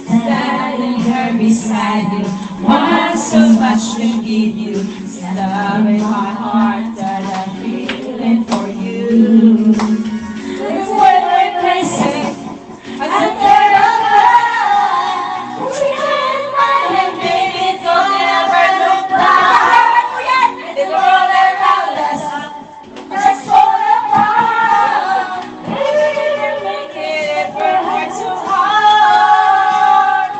Standing here beside you, want so much to give you. Love in my heart that I'm feeling for you. It's what we're crazy. I took care of love. We had mine and baby, don't ever look back. The world around us, just fall apart. Maybe we can make it if we're heart to heart.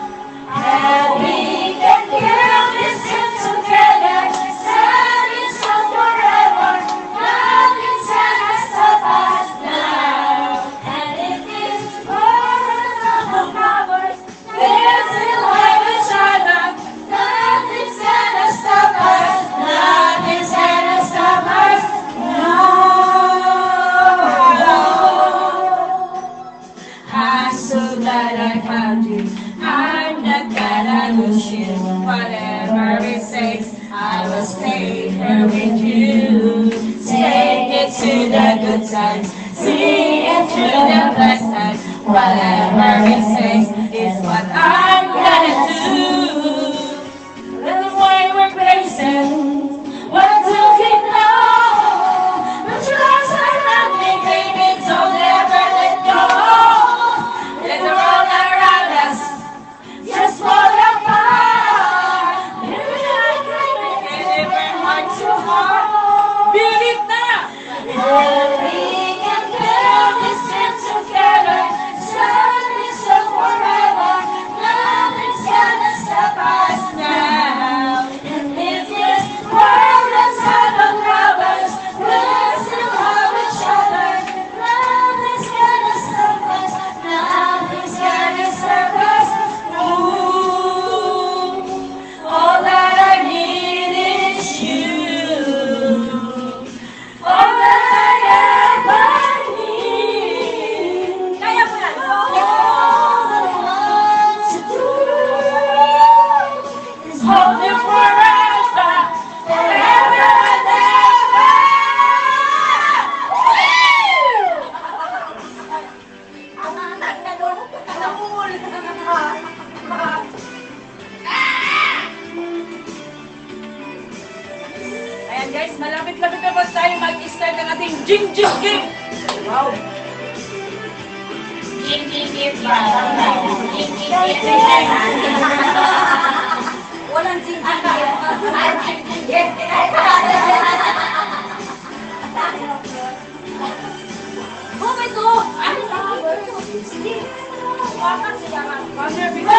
And we can build this thing together. Stand in strong forever. Nothing can stop us now. And if this world of powers lives in life each other, nothing's gonna stop us. Nothing's gonna stop us now. I'm so glad I found you. I'm not gonna lose you. Whatever it takes, I will stay here with you. Take it to the good times, see it through the bad times. Whatever it takes is what I'm gonna do. Let the way we're facing, what do we know? But your arms around me, baby, don't ever let go. Let the world around us just fall apart. Maybe I can make it if we're heart to heart. Build it now. And we can build this thing together. Stand this up forever. Nothing's gonna Ayan guys, malapit-lapit na po tayo mag-start ng ating Jing Jing Game. Wow. Walang singkang. Oh my God! Founder, bigyan.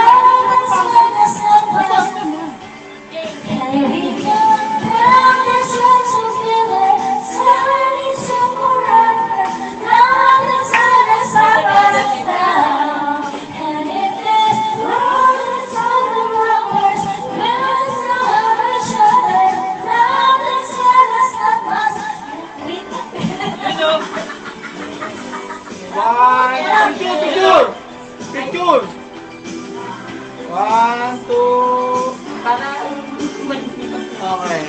Picture! Picture! 1, 2... Okay.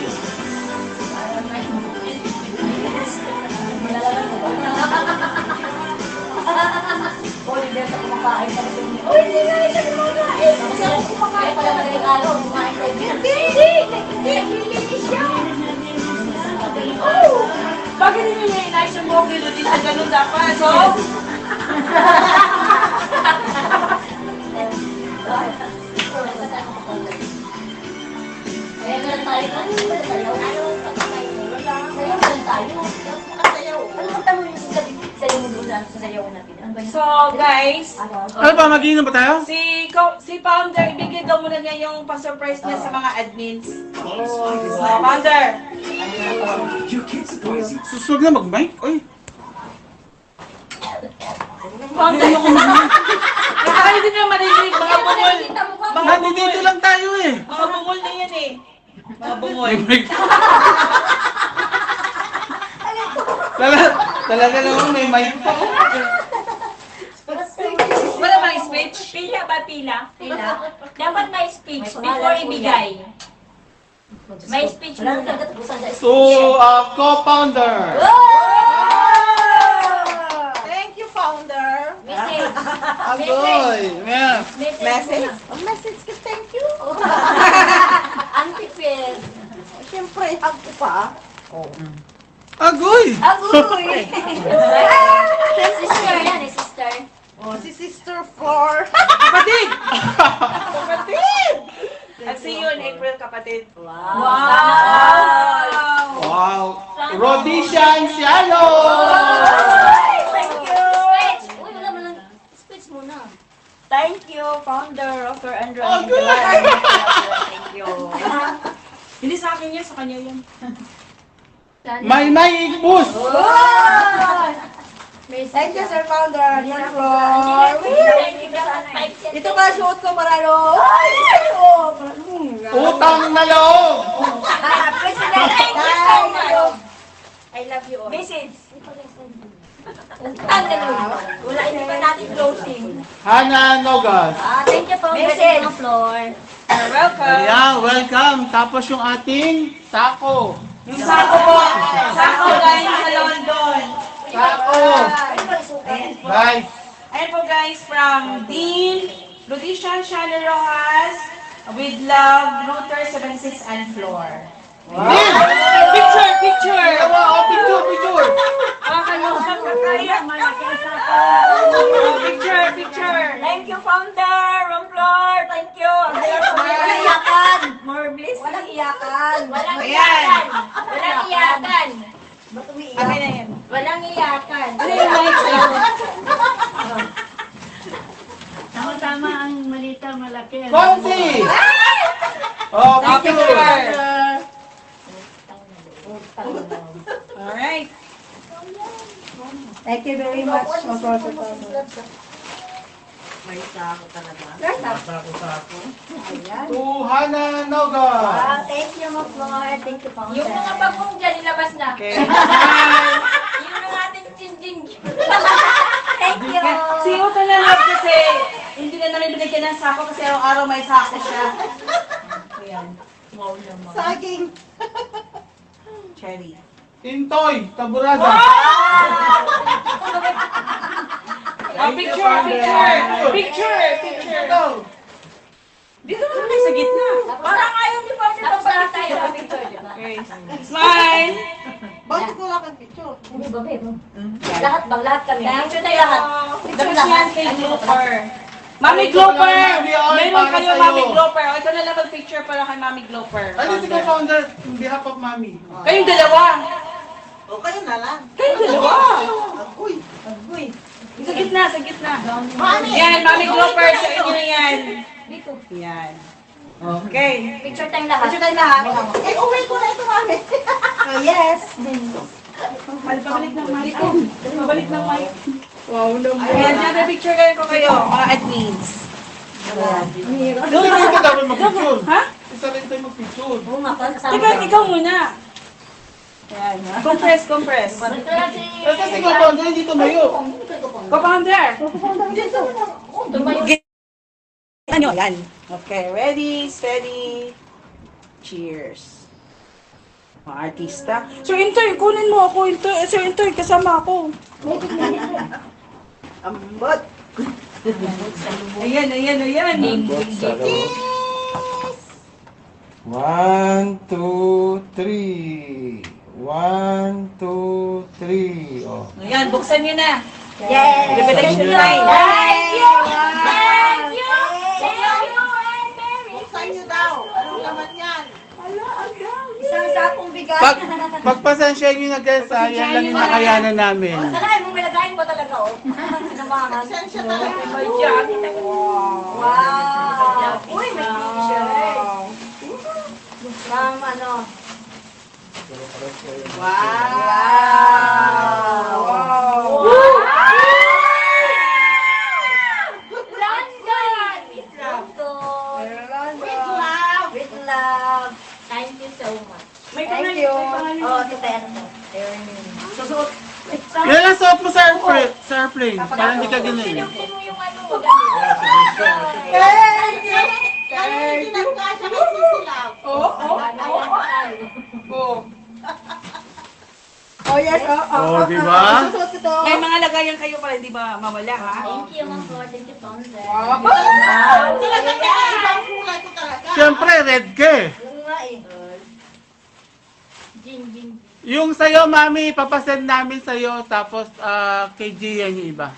Oh, hindi na kumakain pa kasi. Oh, hindi na siya kumakain. Kasi ako kumakain pala mag-regalo. Kumain tayo. Hindi siya. Oh! Bakit hindi niya inayos yung buhok nilo din sa ganun dapat? So, Kaya ganun tayo. Ano ba tayo? Ano ang pagkakain mo? Sayaw ganun tayo. Makasayaw. Ano ang tamo yung sayaw mo doon sa sayaw natin? Ano ba yun? so guys, Ano pa, mag-iinom pa tayo? si Founder, ibigay daw muna niya yung pa-surprise niya sa mga admins. Founder! Susog na mag-mic? Uy! Founder! Nakakali din yung marinig, mga bungol. Mga Nandito bungol. lang tayo eh! Mga bungol na yan eh. Mga bungol. Talaga naman may mic pa. Wala bang speech? Pila ba pila? Pila? Dapat may speech before ibigay. May speech Wala muna. nang katapusan sa So, co-founder! Thank you, founder. Message. Agoy! Yeah. Message. Oh, message ka, thank you. Auntie Phil. Siyempre, ako pa. Agoy! Agoy! Sister yan eh, sister. Oh, si Sister Flor. Kapatid! Kapatid! At see you in April, kapatid. Wow! Wow! Rhodesian Cielo! Thank you! Speech! Uy, wala mo lang. Speech muna. Thank you, founder of Andrew. Oh, good! Thank you. Hindi sa akin yan, sa kanya yan. May Igbus! Thank you, Sir Founder. Sir Flor. Ito ka, suot ko maralo. Ay! Utang na loob! President, thank you so much. I love you all. Message. Ang ganun. Wala, hindi pa natin closing. Hana Nogas. Thank you, Founder. Message. Ng floor. You're welcome. Ayan, welcome. Tapos yung ating sako. Yung sako po. Sako galing sa London. Sako! Guys, Ayan po guys, from Dean, Rhodesian Shana Rojas, with love, Luther 76 and Floor. Picture, picture! picture! Picture, picture! Thank you, founder, Romflor. Thank you. Walang iyakan. More bliss. Walang iyakan. Walang Ayan. iyakan. Walang iyakan. Ba't umiiyak? Okay na yan. Walang iyakan. Ano yung mic sa'yo? Tama-tama ang malita, malaki. Konsi! Oh, Thank you, picture! Floor. Alright. Thank you very much. May sako talaga. To Hana Nogas. Thank you, Ma'am Flor. Thank you, Founder. Yung mga bagong dyan, ilabas na. Okay. Yun ang ating chin-chin. Thank you. Si Uto na love kasi hindi na namin binigyan ng sako kasi araw-araw may sako siya. Ayan. Wow naman. Saging. Cherry. Intoy, Taburada. Oh, picture, picture! Picture, picture! Dito naman kayo sa gitna. Parang ayaw ni Pwede Tapos na tayo. tayo sa picture, di ba? Okay. Smile! yan. Bakit ko lang ang picture? Hindi ba, babe? Lahat bang lahat kami? Picture tayo lahat. Tapos yan kay Glooper. Mami Glooper! Meron kayo, Mami Glooper. O, ito na lang mag-picture para kay Mami Glooper. Ano si co-founder? On behalf of Mami. Kayong dalawa. O kayo na lang. Kayong dalawa. Agoy. Sa gitna, sa gitna. Yan, Mami Glooper. Sa inyo na yan. Dito. Yan. Okay. Picture tayong lahat. Picture tayo lahat. Eh, uwi ko na ito, mami. Oh, yes. Pabalik ng mic. Pabalik ng mic. Wow, naman. Ayan, dyan picture kayo mga admins. Isa rin ito dapat mag-picture. Ha? Isa rin tayo mag-picture. Oo nga, kasama Teka, tayo. ikaw muna. Ayan. Compress. Balik na si... Kasi co-founder hindi tumayo. Co-founder. Tumayo. Ano, yan. Okay, ready, steady. Cheers. Mga artista. Sir Intoy, kunin mo ako. Sir Intoy, kasama ako. Ambot. Ayan. 1, 2, 3. 1, 2, 3. Oh. Ayan, buksan nyo na. Yes. Revelation line. Thank you. Thank you. Buksan niyo daw. Anong laman yan? Isang sakong bigat. Pagpasensya nyo na guys, yan lang yung nakayanan namin. Sanayin mong malagayin mo talaga, oh. Sinamahan. Pasensya talaga. Wow. Uy, may t-shirt. From ano? London. With love. Thank you so much. Thank you. Oh, ito tayo ano to. Susuot. Yan lang suot mo sa airplane. Para hindi ka ganun. Sinupin mo yung ano, maganda. Thank you. Kaya hindi nagkasya kasi sila. Oh, yes. Oh, di ba? Susuot ko to. May mga lagayan kayo para hindi ba mawala, ha? Thank you, Ma'am Flor. Thank you, Founder. Talaga kaya ibang kulay ko talaga. Siyempre, red ka eh. Yung nga eh. Jing, jing. Yung sa'yo, mami, papasend namin sa'yo. Tapos, kay Gian yung iba.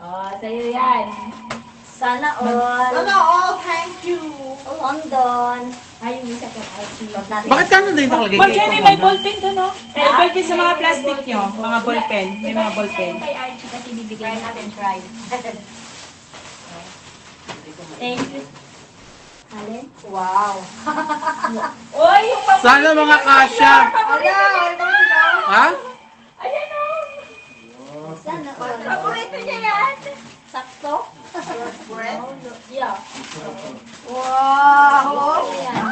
Oh, sa'yo yan. Sana all. Ano, all thank you. London. Ay, yung isa ko. Ay, si Bakit ka na din nakalagay? Ma'am Jenny, may ballpen to, no? May ballpen sa mga plastic nyo. Mga ballpen. May mga ballpen. Kay Archie kasi bibigyan natin try. Thank you. Alin? Wow. Uy, yung Sana mga kasya. Ha? Sana all. Paborito niya yan. Sakto. Yeah. Wow. Yan.